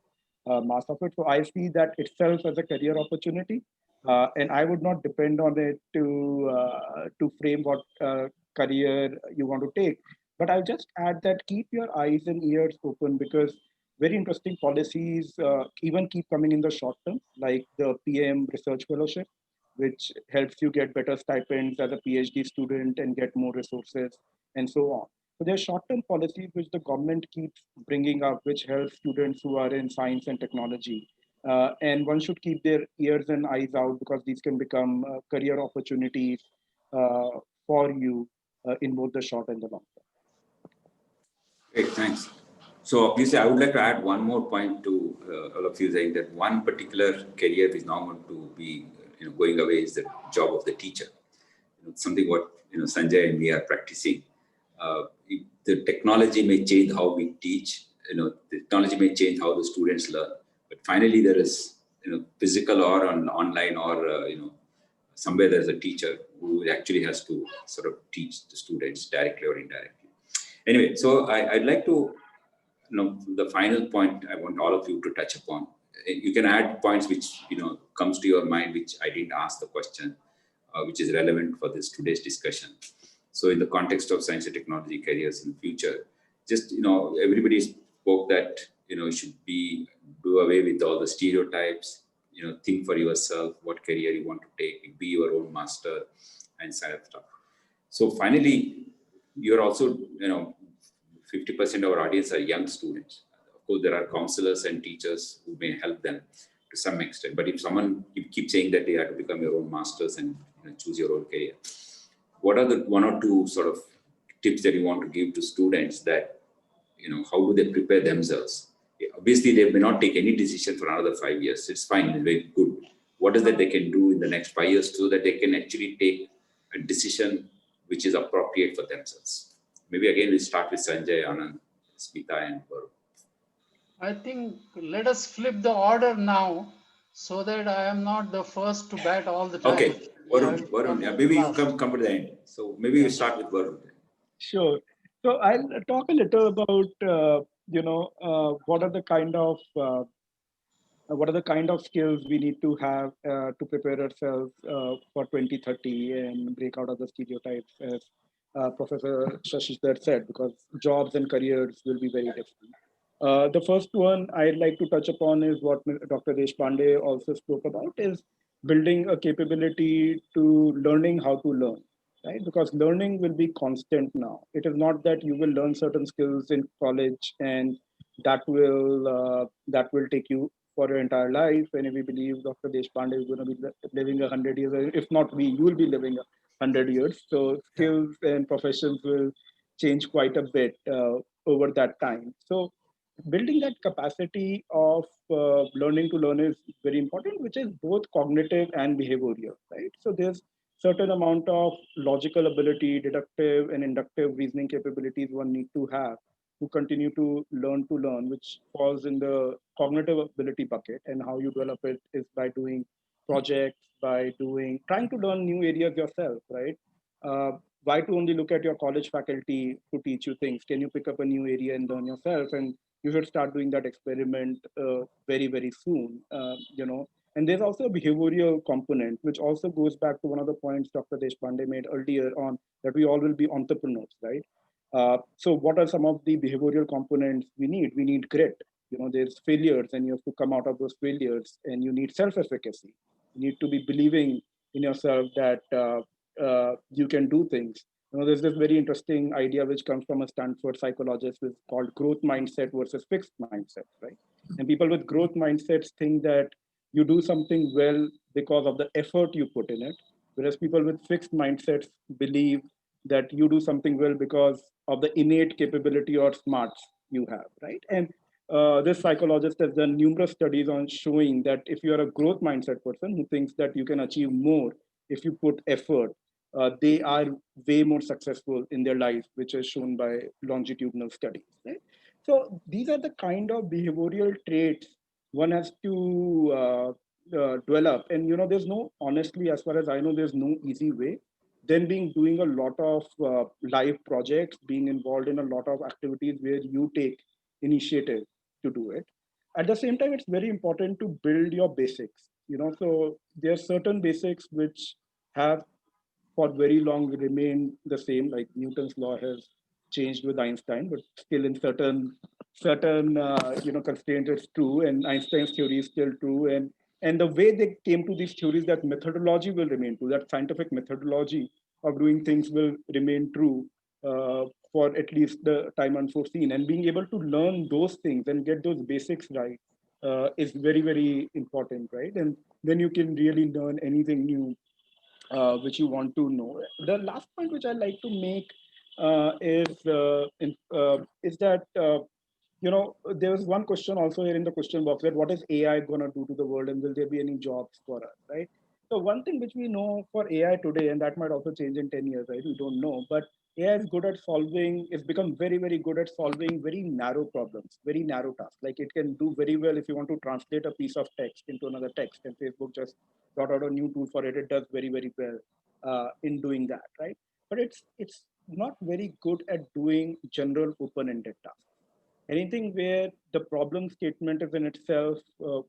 mass of it. So I see that itself as a career opportunity, and I would not depend on it to frame what career you want to take. But I'll just add that keep your eyes and ears open because very interesting policies even keep coming in the short term, like the PM Research Fellowship, which helps you get better stipends as a PhD student and get more resources and so on. So there are short-term policies which the government keeps bringing up, which help students who are in science and technology. And one should keep their ears and eyes out because these can become career opportunities uh, for you in both the short and the long term. Great, thanks. So obviously, I would like to add one more point to all of you, saying that one particular career is now going to be going away is the job of the teacher. Something what Sanjay and we are practicing. The technology may change how we teach. The technology may change how the students learn. But finally, there is physical or online or somewhere there's a teacher who actually has to sort of teach the students directly or indirectly. Anyway, so I'd like to, the final point I want all of you to touch upon. You can add points which, comes to your mind, which I didn't ask the question, which is relevant for this today's discussion. So in the context of science and technology careers in the future, just, everybody spoke that, you should do away with all the stereotypes, think for yourself, what career you want to take, be your own master and sort of stuff. So finally, you're also, 50% of our audience are young students. Of course, there are counselors and teachers who may help them to some extent. But if someone keeps saying that they have to become your own masters and choose your own career, what are the one or two sort of tips that you want to give to students that, how do they prepare themselves? Obviously, they may not take any decision for another 5 years. It's fine, it's very good. What is that they can do in the next 5 years so that they can actually take a decision which is appropriate for themselves? Maybe again, we'll start with Sanjay, Anand, Smita, and Varun. I think let us flip the order now so that I am not the first to bat all the time. Okay, Varun, yeah, maybe you come to the end. So maybe we start with Varun. Sure. So I'll talk a little about what are the kind of skills we need to have to prepare ourselves for 2030 and break out of the stereotypes, as Professor Shashidhar said, because jobs and careers will be very different. The first one I'd like to touch upon is what Dr. Deshpande also spoke about, is building a capability to learning how to learn, right? Because learning will be constant now. It is not that you will learn certain skills in college and that will take you for your entire life. And if we believe Dr. Deshpande is going to be living 100 years, if not we, you will be living 100 years. So skills and professions will change quite a bit over that time. So building that capacity of learning to learn is very important, which is both cognitive and behavioral, right? So there's certain amount of logical ability, deductive and inductive reasoning capabilities one need to have to continue to learn, which falls in the cognitive ability bucket. And how you develop it is by doing projects, trying to learn new areas yourself, right? why to only look at your college faculty to teach you things? Can you pick up a new area and learn yourself? And you should start doing that experiment very, very soon, And there's also a behavioral component, which also goes back to one of the points Dr. Deshpande made earlier on, that we all will be entrepreneurs, right? So what are some of the behavioral components we need? We need grit. There's failures and you have to come out of those failures, and you need self-efficacy. You need to be believing in yourself that you can do things. There's this very interesting idea which comes from a Stanford psychologist, which is called growth mindset versus fixed mindset, right? And people with growth mindsets think that you do something well because of the effort you put in it, whereas people with fixed mindsets believe that you do something well because of the innate capability or smarts you have, right? And this psychologist has done numerous studies on showing that if you are a growth mindset person who thinks that you can achieve more if you put effort, they are way more successful in their life, which is shown by longitudinal studies, right? So these are the kind of behavioral traits one has to develop. And there's no, honestly, as far as I know, there's no easy way. Then being doing a lot of live projects, being involved in a lot of activities where you take initiative to do it. At the same time, it's very important to build your basics. So there are certain basics which have for very long remained the same, like Newton's law has changed with Einstein, but still in certain constraints it's true, and Einstein's theory is still true. And the way they came to these theories, that methodology will remain true, that scientific methodology of doing things will remain true for at least the time unforeseen. And being able to learn those things and get those basics right is very, very important, right? And then you can really learn anything new which you want to know. The last point which I like to make is that there was one question also here in the question box, that what is AI going to do to the world, and will there be any jobs for us, right? So one thing which we know for AI today, and that might also change in 10 years, right? We don't know, but AI is good at solving, it's become very, very good at solving very narrow problems, very narrow tasks. Like it can do very well if you want to translate a piece of text into another text, and Facebook just brought out a new tool for it. It does very, very well in doing that, right? But it's not very good at doing general open-ended tasks. Anything where the problem statement is in itself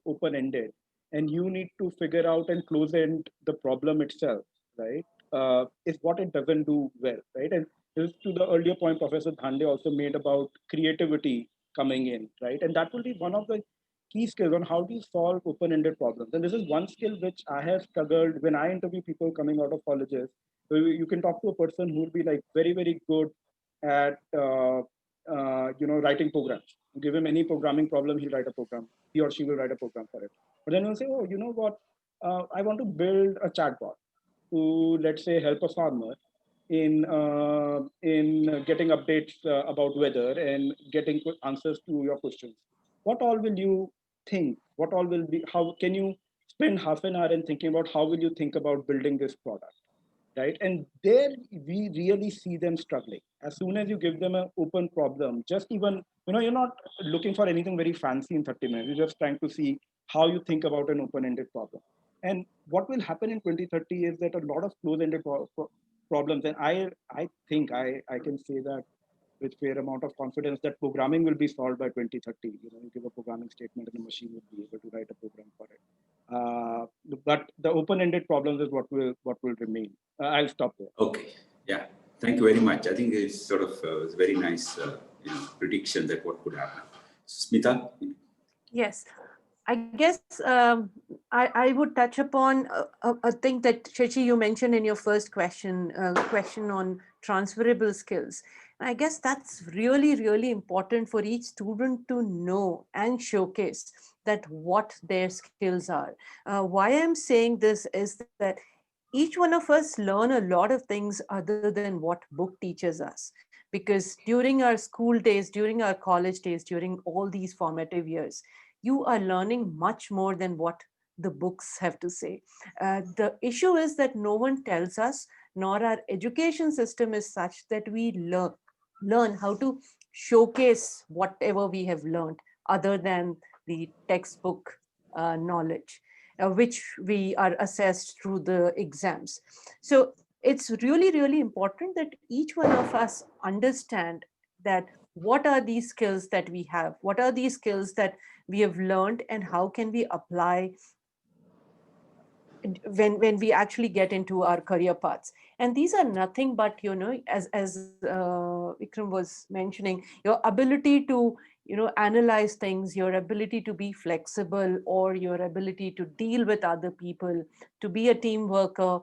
open-ended, and you need to figure out and close-end the problem itself, right? Is what it doesn't do well, right? And this is to the earlier point Professor Dhande also made about creativity coming in, right? And that will be one of the key skills on how do you solve open-ended problems. And this is one skill which I have struggled when I interview people coming out of colleges. So you can talk to a person who will be like very, very good at writing programs. You give him any programming problem, he'll write a program. He or she will write a program for it. But then he'll say, oh, you know what? I want to build a chatbot to, let's say, help a farmer in getting updates about weather and getting answers to your questions. What all will you think? What all will be? How can you spend half an hour in thinking about how will you think about building this product? Right? And there we really see them struggling. As soon as you give them an open problem, just even, you're not looking for anything very fancy in 30 minutes. You're just trying to see how you think about an open-ended problem. And what will happen in 2030 is that a lot of close-ended problems, and I think I can say that with fair amount of confidence, that programming will be solved by 2030. You give a programming statement and the machine will be able to write a program for it. But the open-ended problems is what will remain. I'll stop there. Okay. Yeah. Thank you very much. I think it's sort of it's very nice prediction that what could happen. Smita? Yes. I guess I would touch upon a thing that Shashi, you mentioned in your first question on transferable skills. And I guess that's really, really important for each student to know and showcase that what their skills are. Why I'm saying this is that each one of us learn a lot of things other than what book teaches us. Because during our school days, during our college days, during all these formative years, you are learning much more than what the books have to say. The issue is that no one tells us, nor our education system is such that we learn how to showcase whatever we have learned other than the textbook knowledge, which we are assessed through the exams. So it's really, really important that each one of us understand that what are these skills that we have, what are these skills that we have learned, and how can we apply when we actually get into our career paths. And these are nothing but, as Vikram was mentioning, your ability to analyze things, your ability to be flexible, or your ability to deal with other people, to be a team worker,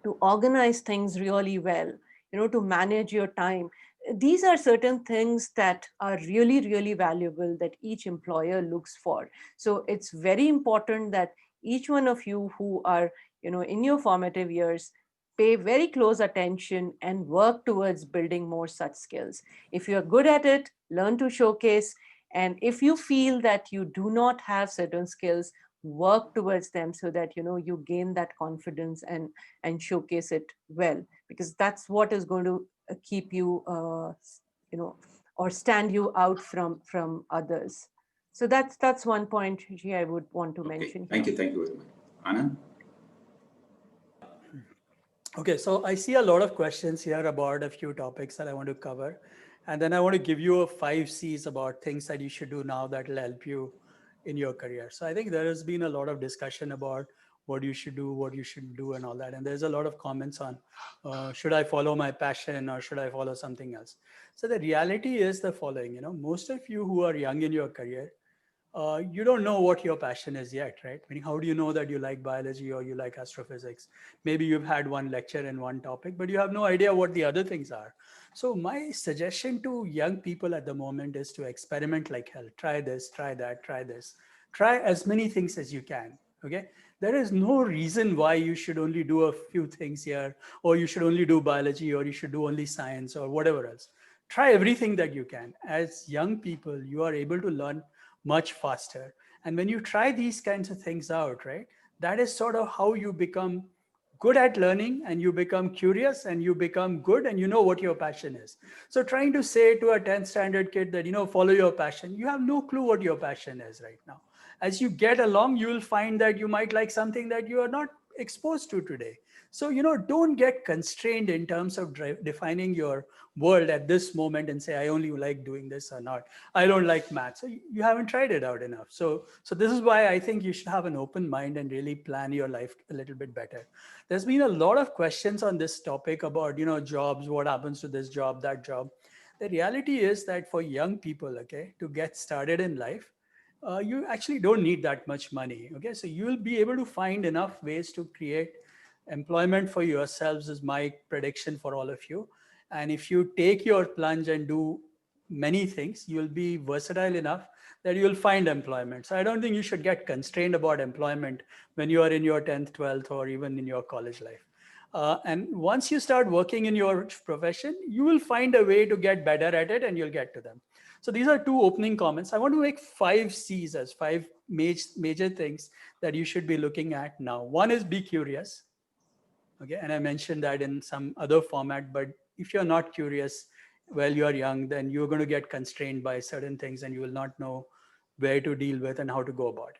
to organize things really well, to manage your time. These are certain things that are really, really valuable that each employer looks for. So it's very important that each one of you who are, in your formative years, pay very close attention and work towards building more such skills. If you're good at it, learn to showcase. And if you feel that you do not have certain skills, work towards them so that you gain that confidence and showcase it well, because that's what is going to keep you you know or stand you out from others. So that's one point, Shri, I would want to Okay, mention thank here. you. Thank you very much. Anand? Okay, so I see a lot of questions here about a few topics that I want to cover. And then I want to give you a 5 C's about things that you should do now that will help you in your career. So I think there has been a lot of discussion about what you should do, what you shouldn't do, and all that. And there's a lot of comments on should I follow my passion or should I follow something else? So the reality is the following, most of you who are young in your career, you don't know what your passion is yet, right? Meaning, how do you know that you like biology or you like astrophysics? Maybe you've had one lecture in one topic, but you have no idea what the other things are. So my suggestion to young people at the moment is to experiment like hell. Try this, try that, try this. Try as many things as you can, okay? There is no reason why you should only do a few things here, or you should only do biology, or you should do only science or whatever else. Try everything that you can. As young people, you are able to learn much faster. And when you try these kinds of things out, right, that is sort of how you become good at learning, and you become curious, and you become good, and you know what your passion is. So trying to say to a 10th standard kid that, follow your passion, you have no clue what your passion is right now. As you get along, you will find that you might like something that you are not exposed to today. So, don't get constrained in terms of defining your world at this moment and say, I only like doing this or not. I don't like math. So you haven't tried it out enough. So this is why I think you should have an open mind and really plan your life a little bit better. There's been a lot of questions on this topic about, jobs, what happens to this job, that job. The reality is that for young people, okay, to get started in life, you actually don't need that much money. Okay, so you'll be able to find enough ways to create employment for yourselves, is my prediction for all of you. And if you take your plunge and do many things, you'll be versatile enough that you'll find employment. So I don't think you should get constrained about employment when you are in your 10th, 12th, or even in your college life. And once you start working in your profession, you will find a way to get better at it, and you'll get to them. So these are two opening comments. I want to make 5 C's as 5 major things that you should be looking at now. One is be curious. Okay, and I mentioned that in some other format, but if you're not curious while you're young, then you're going to get constrained by certain things, and you will not know where to deal with and how to go about it.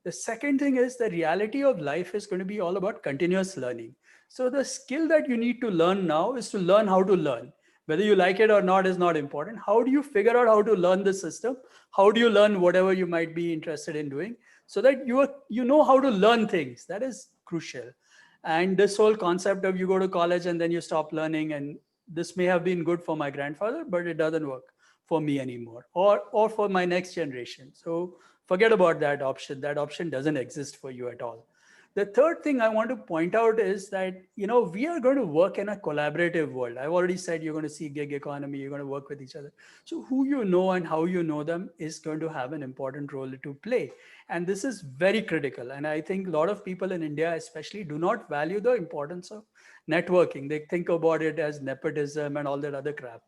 The second thing is the reality of life is going to be all about continuous learning. So the skill that you need to learn now is to learn how to learn. Whether you like it or not is not important. How do you figure out how to learn the system? How do you learn whatever you might be interested in doing, so that you know how to learn things? That is crucial. And this whole concept of you go to college and then you stop learning, and this may have been good for my grandfather, but it doesn't work for me anymore, or for my next generation. So forget about that option. That option doesn't exist for you at all. The third thing I want to point out is that, we are going to work in a collaborative world. I've already said you're going to see gig economy, you're going to work with each other. So who you know and how you know them is going to have an important role to play. And this is very critical. And I think a lot of people in India especially do not value the importance of networking. They think about it as nepotism and all that other crap.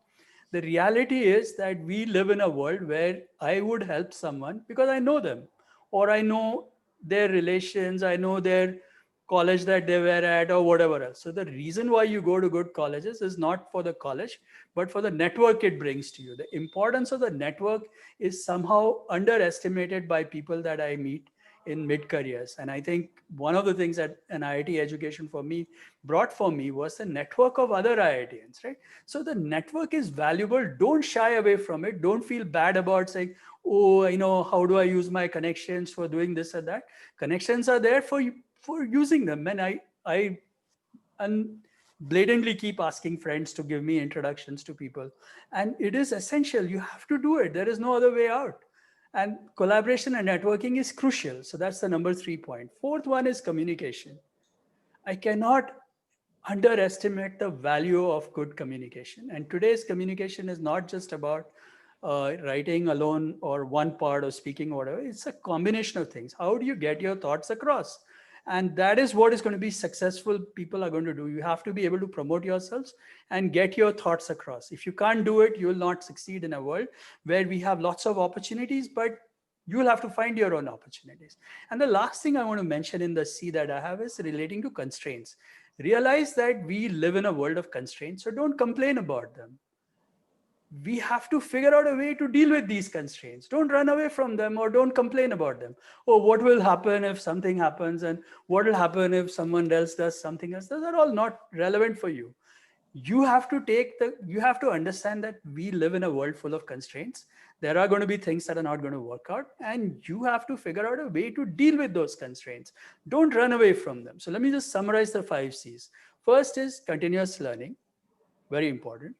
The reality is that we live in a world where I would help someone because I know them, or I know their relations, I know their college that they were at, or whatever else. So the reason why you go to good colleges is not for the college, but for the network it brings to you. The importance of the network is somehow underestimated by people that I meet in mid-careers. And I think one of the things that an IIT education for me brought for me was the network of other IITians, right? So the network is valuable. Don't shy away from it. Don't feel bad about saying, oh, how do I use my connections for doing this or that? Connections are there for using them. And I blatantly keep asking friends to give me introductions to people. And it is essential. You have to do it. There is no other way out. And collaboration and networking is crucial. So that's the number 3 point. Fourth one is communication. I cannot underestimate the value of good communication. And today's communication is not just about writing alone or one part of speaking or whatever. It's a combination of things. How do you get your thoughts across? And that is what is going to be successful people are going to do. You have to be able to promote yourselves and get your thoughts across. If you can't do it, you will not succeed in a world where we have lots of opportunities, but you will have to find your own opportunities. And the last thing I want to mention in the C that I have is relating to constraints. Realize that we live in a world of constraints, so don't complain about them. We have to figure out a way to deal with these constraints. Don't run away from them or don't complain about them. Oh, what will happen if something happens, and what will happen if someone else does something else? Those are all not relevant for you. You have to understand that we live in a world full of constraints. There are going to be things that are not going to work out, and you have to figure out a way to deal with those constraints. Don't run away from them. So let me just summarize the 5 C's. First is continuous learning, very important.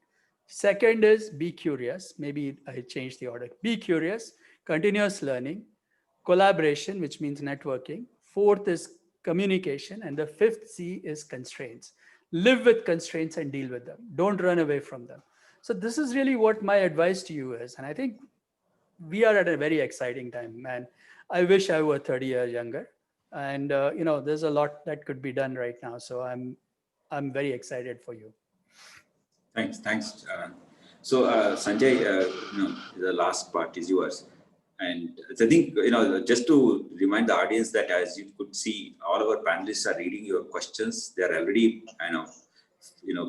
Second is be curious. Maybe I changed the order. Be curious, continuous learning, collaboration, which means networking. Fourth is communication. And the 5th C is constraints. Live with constraints and deal with them. Don't run away from them. So this is really what my advice to you is. And I think we are at a very exciting time, man. I wish I were 30 years younger. And there's a lot that could be done right now. So I'm very excited for you. Thanks. So Sanjay, the last part is yours. And I think, just to remind the audience that as you could see, all our panelists are reading your questions. They're already,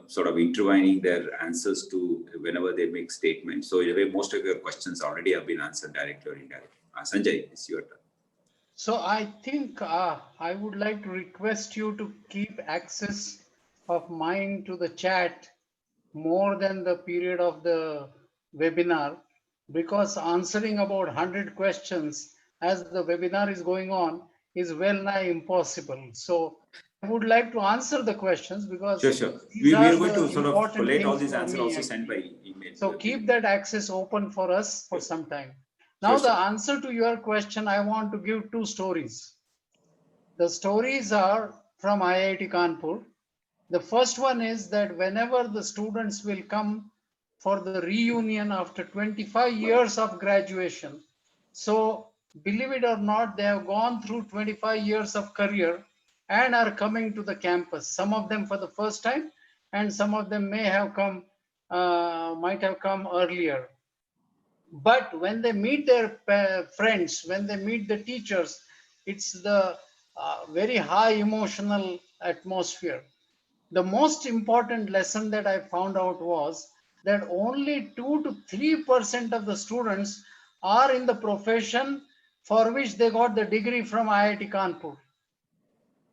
sort of intertwining their answers to whenever they make statements. So in a way, most of your questions already have been answered directly or indirectly. Sanjay, it's your turn. So I think I would like to request you to keep access of mine to the chat more than the period of the webinar, because answering about 100 questions as the webinar is going on is well nigh impossible. So I would like to answer the questions because sure. We are going to sort of collate all these answers, also send by email. So keep that access open for us for some time. Now the answer to your question, I want to give 2 stories. The stories are from IIT Kanpur. The first one is that whenever the students will come for the reunion after 25 years of graduation, so believe it or not, they have gone through 25 years of career and are coming to the campus. Some of them for the first time, and some of them might have come earlier. But when they meet their friends, when they meet the teachers, it's the very high emotional atmosphere. The most important lesson that I found out was that only 2 to 3% of the students are in the profession for which they got the degree from IIT Kanpur.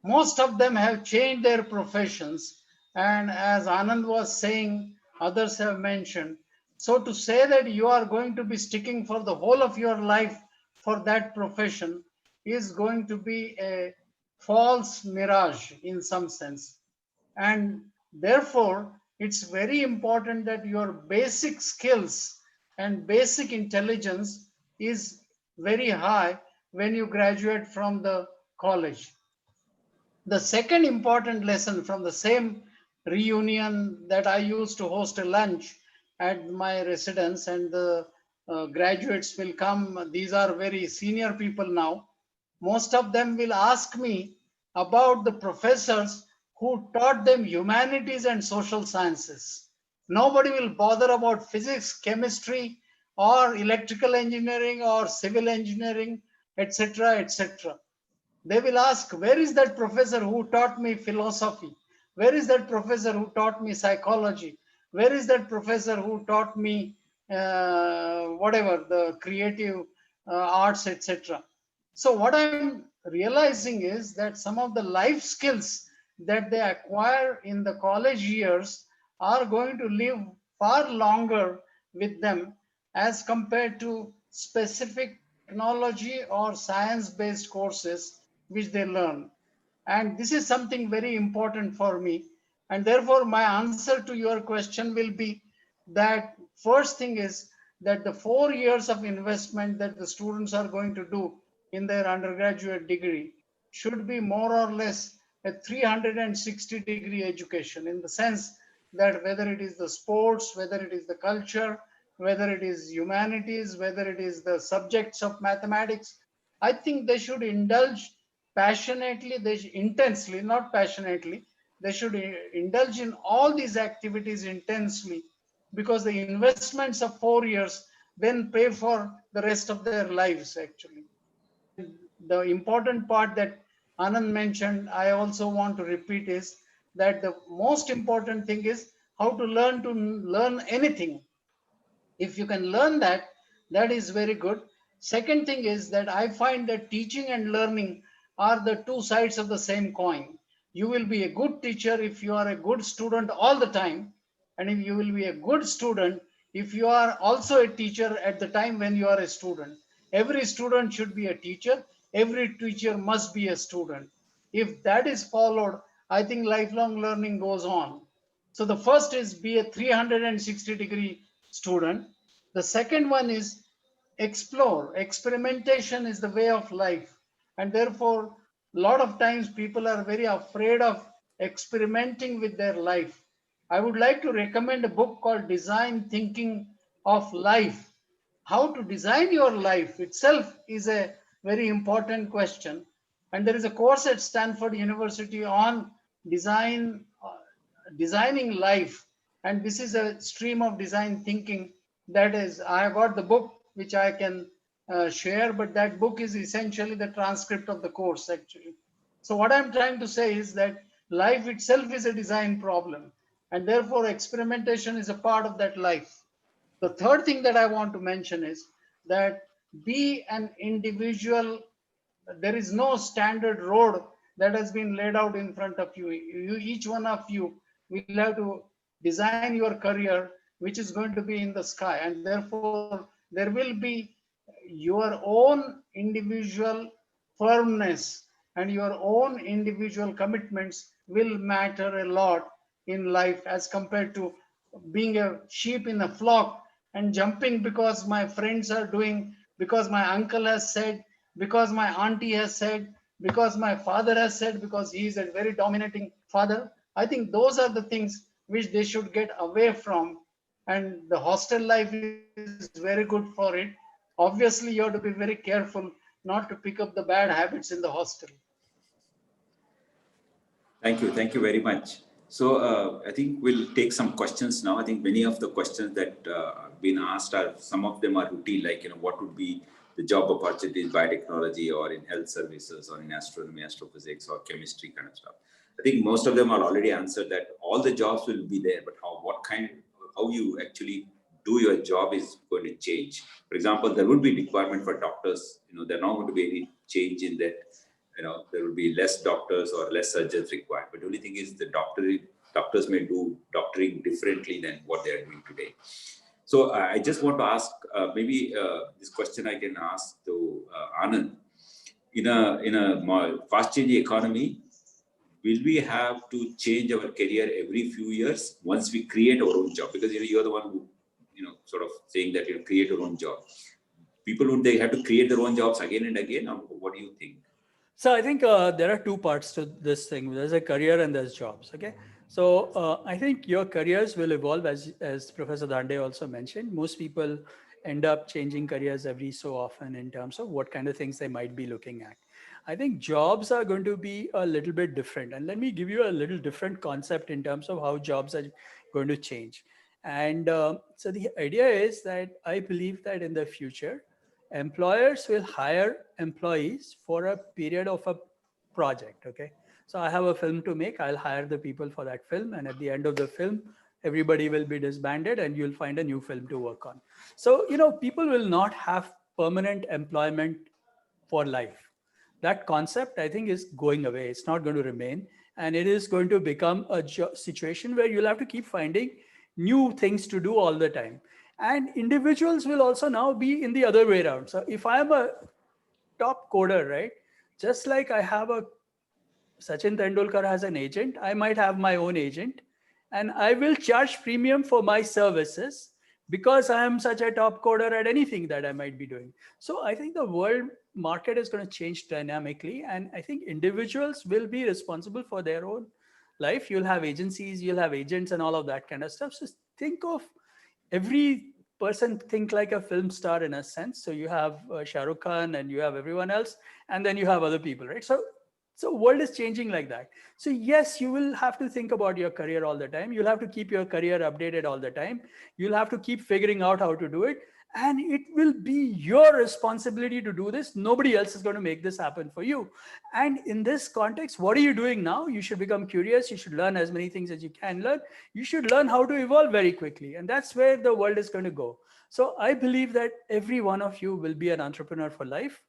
Most of them have changed their professions, and as Anand was saying, others have mentioned. So to say that you are going to be sticking for the whole of your life for that profession is going to be a false mirage in some sense. And therefore, it's very important that your basic skills and basic intelligence is very high when you graduate from the college. The second important lesson from the same reunion that I used to host a lunch at my residence, and the graduates will come. These are very senior people now. Most of them will ask me about the professors who taught them humanities and social sciences. Nobody will bother about physics, chemistry, or electrical engineering or civil engineering, etc., etc. They will ask, where is that professor who taught me philosophy? Where is that professor who taught me psychology? Where is that professor who taught me whatever, the creative arts, etc.? So what I'm realizing is that some of the life skills that they acquire in the college years are going to live far longer with them as compared to specific technology or science-based courses which they learn. And this is something very important for me. And therefore, my answer to your question will be that first thing is that the 4 years of investment that the students are going to do in their undergraduate degree should be more or less a 360-degree education, in the sense that whether it is the sports, whether it is the culture, whether it is humanities, whether it is the subjects of mathematics, I think they should indulge passionately, intensely, not passionately. They should indulge in all these activities intensely, because the investments of 4 years then pay for the rest of their lives, actually. And the important part that Anand mentioned, I also want to repeat, is that the most important thing is how to learn anything. If you can learn that, that is very good. Second thing is that I find that teaching and learning are the two sides of the same coin. You will be a good teacher if you are a good student all the time, and if you will be a good student if you are also a teacher at the time when you are a student. Every student should be a teacher, every teacher must be a student. If that is followed, I think lifelong learning goes on. So the first is be a 360-degree student. The second one is explore. Experimentation is the way of life. And therefore, a lot of times people are very afraid of experimenting with their life. I would like to recommend a book called Design Thinking of Life. How to design your life itself is a very important question. And there is a course at Stanford University on designing life. And this is a stream of design thinking. That is, I have got the book which I can share, but that book is essentially the transcript of the course, actually. So what I'm trying to say is that life itself is a design problem, and therefore experimentation is a part of that life. The third thing that I want to mention is that be an individual. There is no standard road that has been laid out in front of you. Each one of you will have to design your career, which is going to be in the sky. And therefore, there will be your own individual firmness and your own individual commitments will matter a lot in life, as compared to being a sheep in a flock and jumping because my friends are doing, because my uncle has said, because my auntie has said, because my father has said, because he is a very dominating father. I think those are the things which they should get away from. And the hostel life is very good for it. Obviously, you have to be very careful not to pick up the bad habits in the hostel. Thank you very much. So I think we'll take some questions now. I think many of the questions that have been asked are, some of them are routine, like, what would be the job opportunities, biotechnology, or in health services, or in astronomy, astrophysics, or chemistry kind of stuff. I think most of them are already answered, that all the jobs will be there, but how you actually do your job is going to change. For example, there would be requirement for doctors. There are not going to be any change in that. There will be less doctors or less surgeons required. But the only thing is the doctors may do doctoring differently than what they are doing today. So I just want to ask, maybe this question I can ask to Anand. In a more fast-changing economy, will we have to change our career every few years once we create our own job? Because you're the one who, sort of saying that you create your own job. People, would they have to create their own jobs again and again, or what do you think? So I think there are two parts to this thing. There's a career and there's jobs. Okay. So I think your careers will evolve, as Professor Dhande also mentioned. Most people end up changing careers every so often in terms of what kind of things they might be looking at. I think jobs are going to be a little bit different. And let me give you a little different concept in terms of how jobs are going to change. And so the idea is that I believe that in the future, employers will hire employees for a period of a project. Okay. So I have a film to make, I'll hire the people for that film. And at the end of the film, everybody will be disbanded and you'll find a new film to work on. So, people will not have permanent employment for life. that concept, I think, is going away. It's not going to remain. And it is going to become a situation where you'll have to keep finding new things to do all the time. And individuals will also now be in the other way around. So if I'm a top coder, right? Just like I have a Sachin Tendulkar has an agent, I might have my own agent, and I will charge premium for my services because I am such a top coder at anything that I might be doing. So I think the world market is going to change dynamically, and I think individuals will be responsible for their own life. You'll have agencies, you'll have agents, and all of that kind of stuff. So think of every person think like a film star in a sense. So you have Shah Rukh Khan and you have everyone else, and then you have other people, right? So world is changing like that. So yes, you will have to think about your career all the time. You'll have to keep your career updated all the time. You'll have to keep figuring out how to do it. And it will be your responsibility to do this. Nobody else is going to make this happen for you. And in this context, what are you doing now? You should become curious. You should learn as many things as you can learn. You should learn how to evolve very quickly. And that's where the world is going to go. So I believe that every one of you will be an entrepreneur for life.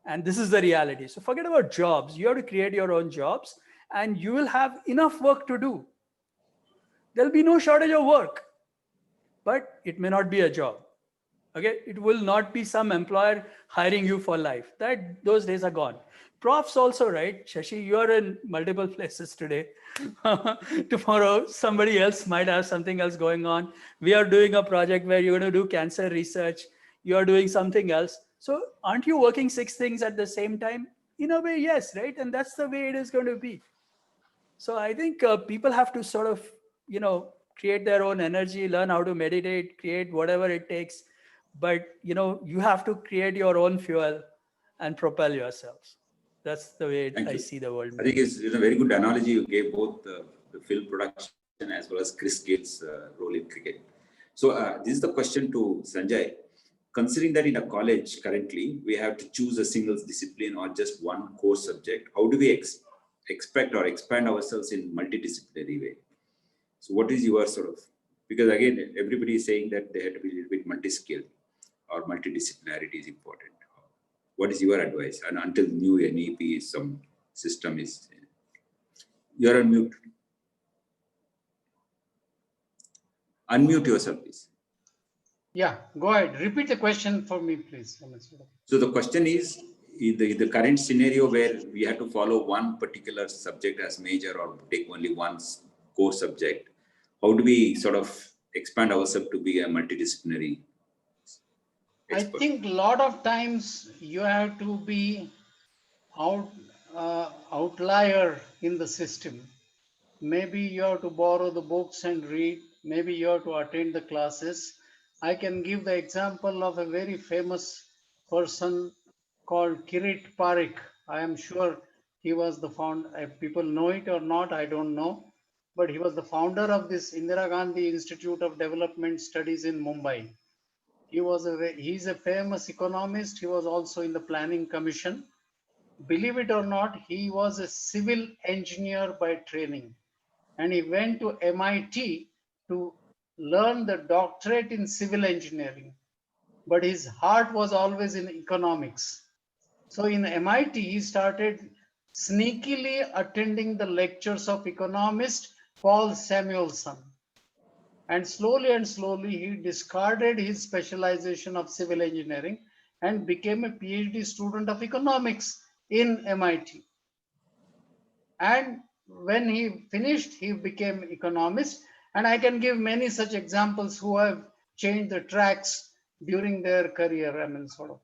And this is the reality. So forget about jobs. You have to create your own jobs and you will have enough work to do. There'll be no shortage of work, but it may not be a job. Okay, it will not be some employer hiring you for life. Those days are gone. Profs also, right? Shashi, you are in multiple places today. Tomorrow, somebody else might have something else going on. We are doing a project where you're going to do cancer research. You are doing something else. So aren't you working 6 things at the same time? In a way, yes, right? And that's the way it is going to be. So I think people have to sort of, create their own energy, learn how to meditate, create whatever it takes. But, you have to create your own fuel and propel yourselves. That's the way I see the world. I think it's a very good analogy you gave, both the film production as well as Chris Gale's role in cricket. So this is the question to Sanjay. Considering that in a college currently, we have to choose a single discipline or just one core subject, how do we expect or expand ourselves in multidisciplinary way? So what is your sort of, because again, everybody is saying that they have to be a little bit multi-skilled or multidisciplinarity is important. What is your advice? And until new NEP, some system is, you're on mute. Unmute yourself, please. Yeah, go ahead. Repeat the question for me, please. So the question is, in the current scenario where we have to follow one particular subject as major or take only one core subject, how do we sort of expand ourselves to be a multidisciplinary expert? I think a lot of times you have to be outlier in the system. Maybe you have to borrow the books and read. Maybe you have to attend the classes. I can give the example of a very famous person called Kirit Parikh. I am sure he was the founder. People know it or not, I don't know. But he was the founder of this Indira Gandhi Institute of Development Studies in Mumbai. He's a famous economist. He was also in the Planning Commission. Believe it or not, he was a civil engineer by training. And he went to MIT to learn the doctorate in civil engineering. But his heart was always in economics. So in MIT, he started sneakily attending the lectures of economist Paul Samuelson. And slowly, he discarded his specialization of civil engineering and became a PhD student of economics in MIT. And when he finished, he became economist. And I can give many such examples who have changed the tracks during their career. I mean, sort of.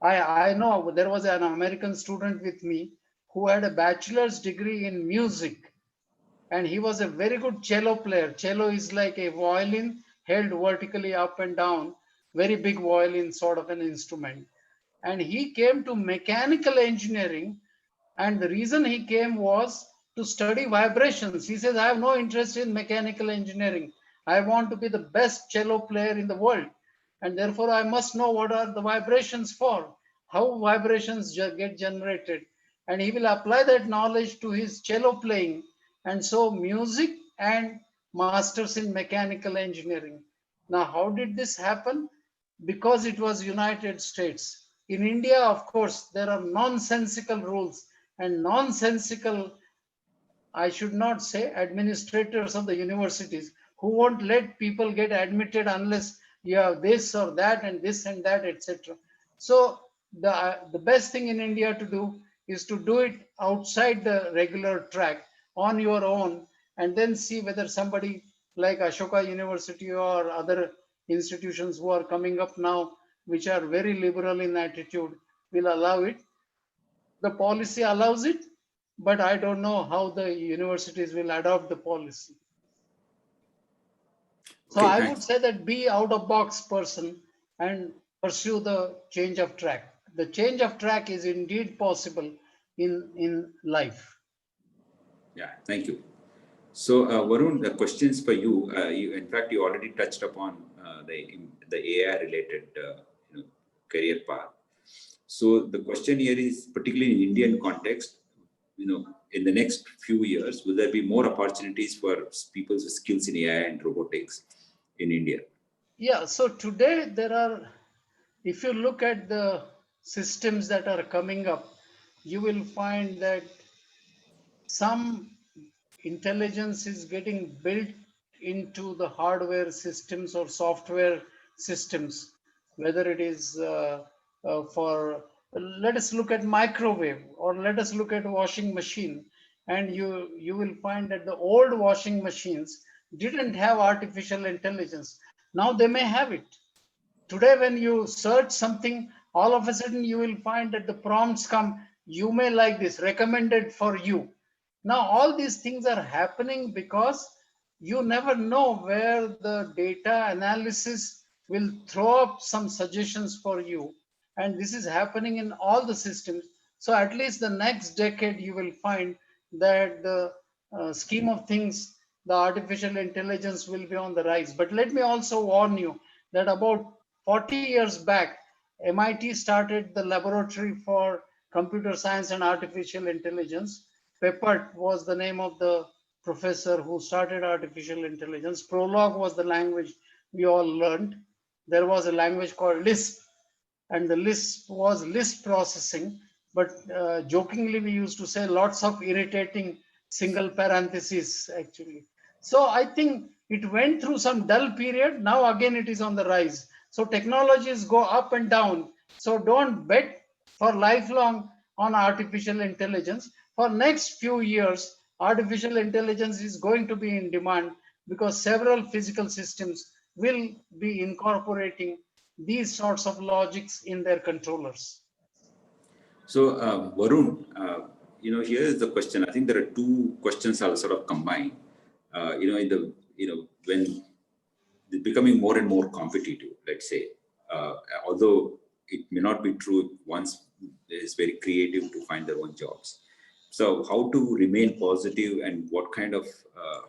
I know there was an American student with me who had a bachelor's degree in music. And he was a very good cello player. Cello is like a violin held vertically up and down, very big violin sort of an instrument. And he came to mechanical engineering. And the reason he came was to study vibrations. He says, I have no interest in mechanical engineering. I want to be the best cello player in the world. And therefore, I must know what are the vibrations for, how vibrations get generated. And he will apply that knowledge to his cello playing. And so music and masters in mechanical engineering. Now, how did this happen? Because it was United States. in India, of course, there are nonsensical rules and nonsensical, I should not say, administrators of the universities who won't let people get admitted unless you have this or that and this and that, etc. So the best thing in India to do is to do it outside the regular track on your own, and then see whether somebody like Ashoka University or other institutions who are coming up now, which are very liberal in attitude, will allow it. The policy allows it, but I don't know how the universities will adopt the policy. So Okay, I would thanks. say that be out of box person and pursue the change of track. The change of track is indeed possible in life. Yeah, thank you. So, Varun, the questions for you. In fact, you already touched upon the AI related career path. So, the question here is particularly in Indian context. In the next few years, will there be more opportunities for people with skills in AI and robotics in India? Yeah, so today there are, if you look at the systems that are coming up, you will find that some intelligence is getting built into the hardware systems or software systems, whether it is for, let us look at microwave or let us look at washing machine, and you will find that the old washing machines didn't have artificial intelligence. Now they may have it. Today, when you search something, all of a sudden you will find that the prompts come, you may like this, recommended for you. Now, all these things are happening because you never know where the data analysis will throw up some suggestions for you. And this is happening in all the systems. So at least the next decade, you will find that the scheme of things, the artificial intelligence will be on the rise. But let me also warn you that about 40 years back, MIT started the laboratory for computer science and artificial intelligence. Peppert was the name of the professor who started artificial intelligence. Prolog was the language we all learned. There was a language called Lisp, and the Lisp was list processing. But jokingly, we used to say lots of irritating single parentheses actually. So I think it went through some dull period. Now again, it is on the rise. So technologies go up and down. So don't bet for lifelong on artificial intelligence. For next few years, artificial intelligence is going to be in demand because several physical systems will be incorporating these sorts of logics in their controllers. So, Varun, here is the question. I think there are two questions I'll sort of combine. When it's becoming more and more competitive, let's say, although it may not be true once it's very creative to find their own jobs. So, how to remain positive and what kind of,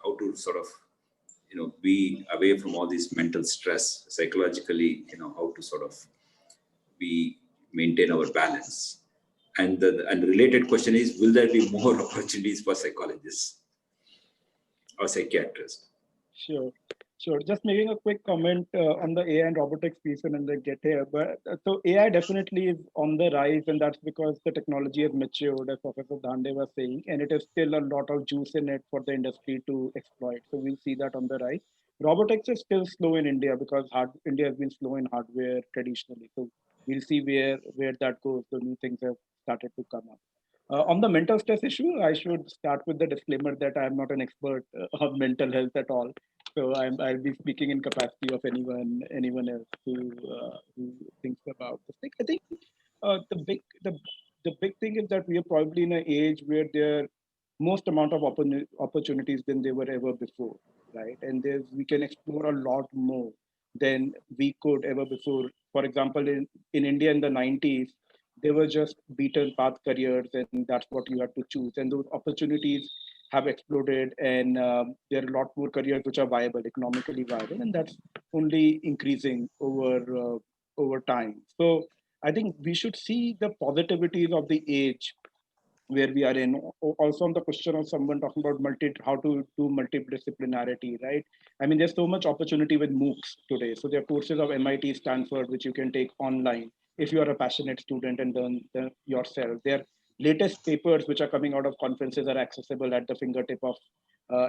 how to sort of, be away from all this mental stress psychologically, how to sort of we maintain our balance. And the related question is, will there be more opportunities for psychologists or psychiatrists? Sure, sure. Just making a quick comment on the AI and robotics piece and then they get here. But so AI definitely is on the rise, and that's because the technology has matured, as Professor Dhande was saying, and it is still a lot of juice in it for the industry to exploit. So we'll see that on the rise. Robotics is still slow in India because India has been slow in hardware traditionally. So we'll see where that goes. The new things have started to come up. On the mental stress issue, I should start with the disclaimer that I am not an expert of mental health at all. So I'll be speaking in capacity of anyone else who thinks about this thing. I think the big thing is that we are probably in an age where there are most amount of opportunities than there were ever before, right? And we can explore a lot more than we could ever before. For example, in India in the 90s, they were just beaten path careers, and that's what you had to choose. And those opportunities have exploded, and there are a lot more careers which are viable, economically viable, and that's only increasing over time. So I think we should see the positivities of the age where we are in. Also on the question of someone talking about how to do multidisciplinarity, right? I mean, there's so much opportunity with MOOCs today. So there are courses of MIT, Stanford, which you can take online. if you are a passionate student and learn yourself. Their latest papers, which are coming out of conferences, are accessible at the fingertip of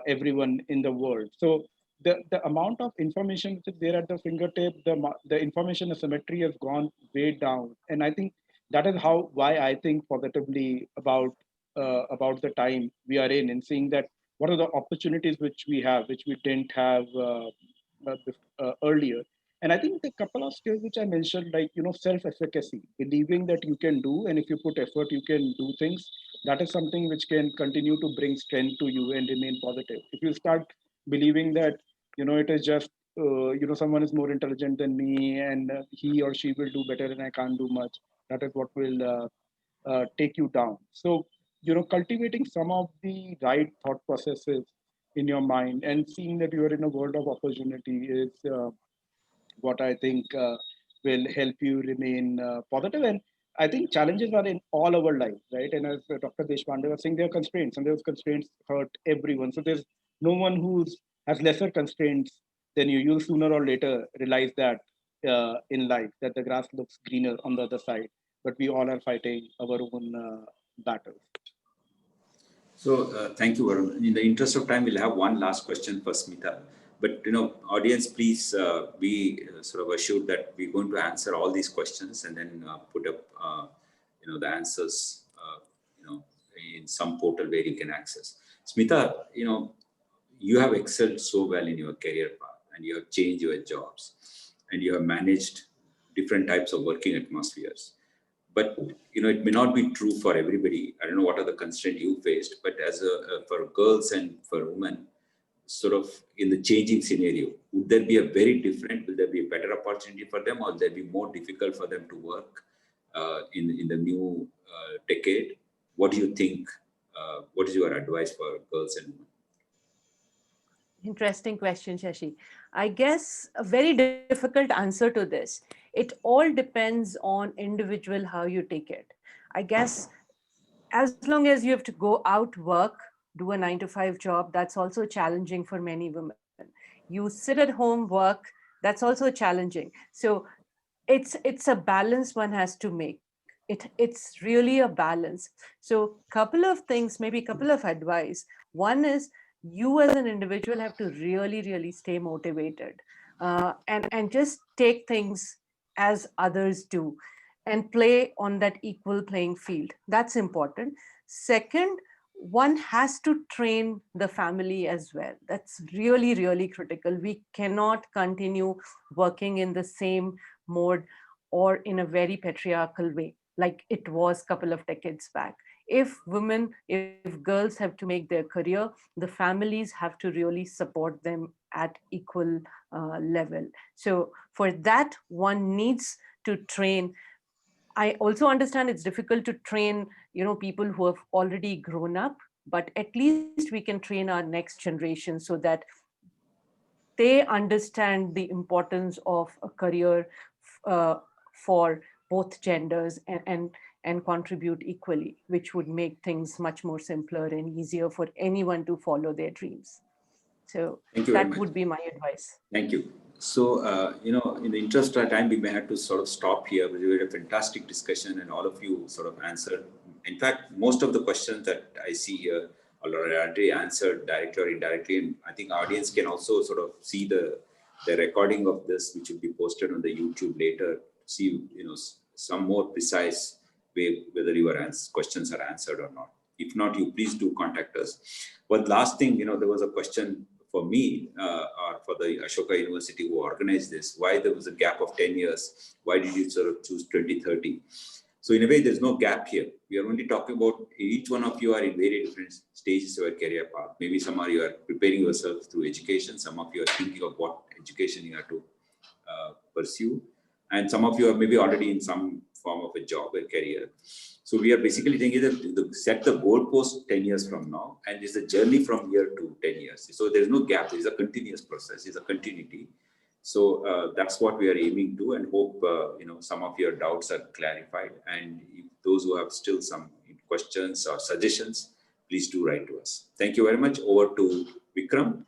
everyone in the world. So the amount of information which is there at the fingertip, the information asymmetry has gone way down, and I think that is why I think positively about the time we are in, and seeing that what are the opportunities which we have, which we didn't have earlier. And I think the couple of skills which I mentioned, like, self-efficacy, believing that you can do, and if you put effort, you can do things. That is something which can continue to bring strength to you and remain positive. If you start believing that, it is just, someone is more intelligent than me, and he or she will do better and I can't do much, that is what will take you down. So, cultivating some of the right thought processes in your mind and seeing that you are in a world of opportunity is what I think will help you remain positive. And I think challenges are in all our lives, right? And as Dr. Deshpande was saying, there are constraints, and those constraints hurt everyone. So there's no one who has lesser constraints than you. You'll sooner or later realize that in life, that the grass looks greener on the other side, but we all are fighting our own battles. So thank you, Varun. In the interest of time, we'll have one last question for Smita. But audience, please be sort of assured that we're going to answer all these questions and then put up the answers in some portal where you can access. Smita, you have excelled so well in your career path, and you have changed your jobs, and you have managed different types of working atmospheres. But it may not be true for everybody. I don't know what are the constraints you faced, but as for girls and for women, sort of in the changing scenario, would there be will there be a better opportunity for them, or would there be more difficult for them to work in the new decade? What do you think? What is your advice for girls and women? Interesting question, Shashi. I guess a very difficult answer to this. It all depends on individual how you take it. I guess as long as you have to go out, work, do a 9 to 5 job, that's also challenging for many women. You sit at home, work, that's also challenging. So it's a balance one has to make. It's really a balance. So couple of things, maybe a couple of advice. One is, you as an individual have to really stay motivated and just take things as others do and play on that equal playing field. That's important. Second, one has to train the family as well. That's really critical. We cannot continue working in the same mode or in a very patriarchal way like it was a couple of decades back. If girls have to make their career, the families have to really support them at equal level. So for that, one needs to train. I also understand it's difficult to train, people who have already grown up, but at least we can train our next generation so that they understand the importance of a career for both genders and contribute equally, which would make things much more simpler and easier for anyone to follow their dreams. So that would be my advice. Thank you. So, in the interest of time, we may have to sort of stop here. We had a fantastic discussion, and all of you sort of answered. In fact, most of the questions that I see here are already answered directly or indirectly. And I think audience can also sort of see the recording of this, which will be posted on the YouTube later, see, some more precise way whether your questions are answered or not. If not, you please do contact us. But last thing, there was a question for me or for the Ashoka University who organized this, why there was a gap of 10 years? Why did you sort of choose 2030? So in a way, there's no gap here. We are only talking about each one of you are in very different stages of your career path. Maybe some are you are preparing yourself through education. Some of you are thinking of what education you have to pursue. And some of you are maybe already in some form of a job or career. So we are basically thinking that set the goalpost 10 years from now, and it's a journey from here to 10 years. So there's no gap. It's a continuous process. It's a continuity. So that's what we are aiming to, and hope some of your doubts are clarified. And if those who have still some questions or suggestions, please do write to us. Thank you very much. Over to Vikram.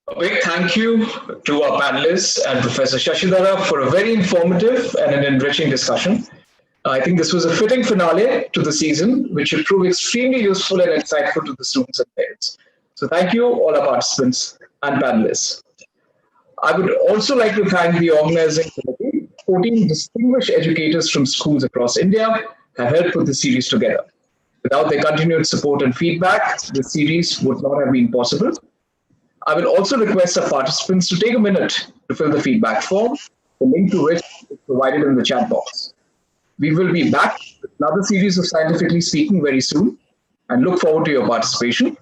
A big thank you to our panelists and Professor Shashidhara for a very informative and an enriching discussion. I think this was a fitting finale to the season, which should prove extremely useful and insightful to the students and parents. So thank you, all our participants and panelists. I would also like to thank the organizing committee. 14 distinguished educators from schools across India have helped put the series together. Without their continued support and feedback, the series would not have been possible. I will also request our participants to take a minute to fill the feedback form, the link to which is provided in the chat box. We will be back with another series of Scientifically Speaking very soon and look forward to your participation.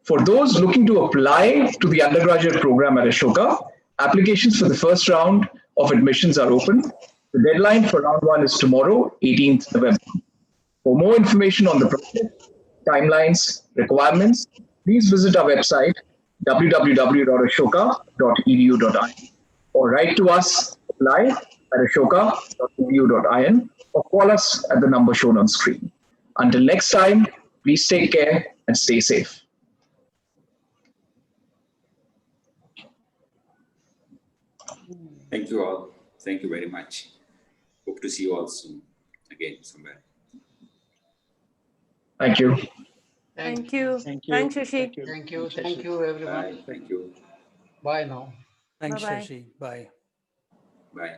For those looking to apply to the undergraduate program at Ashoka, applications for the first round of admissions are open. The deadline for round one is tomorrow, 18th November. For more information on the project, timelines, requirements, please visit our website, www.ashoka.edu.in, or write to us, apply at ashoka.edu.in, or call us at the number shown on screen. Until next time, please take care and stay safe. Thank you all. Thank you very much. Hope to see you all soon again somewhere. Thank you. Thank you. Thank you. Thanks, Shashi. Thank you. Thank you. Shashi. Thank you, everyone. Bye. Thank you. Bye now. Thanks, Bye-bye. Shashi. Bye. Bye.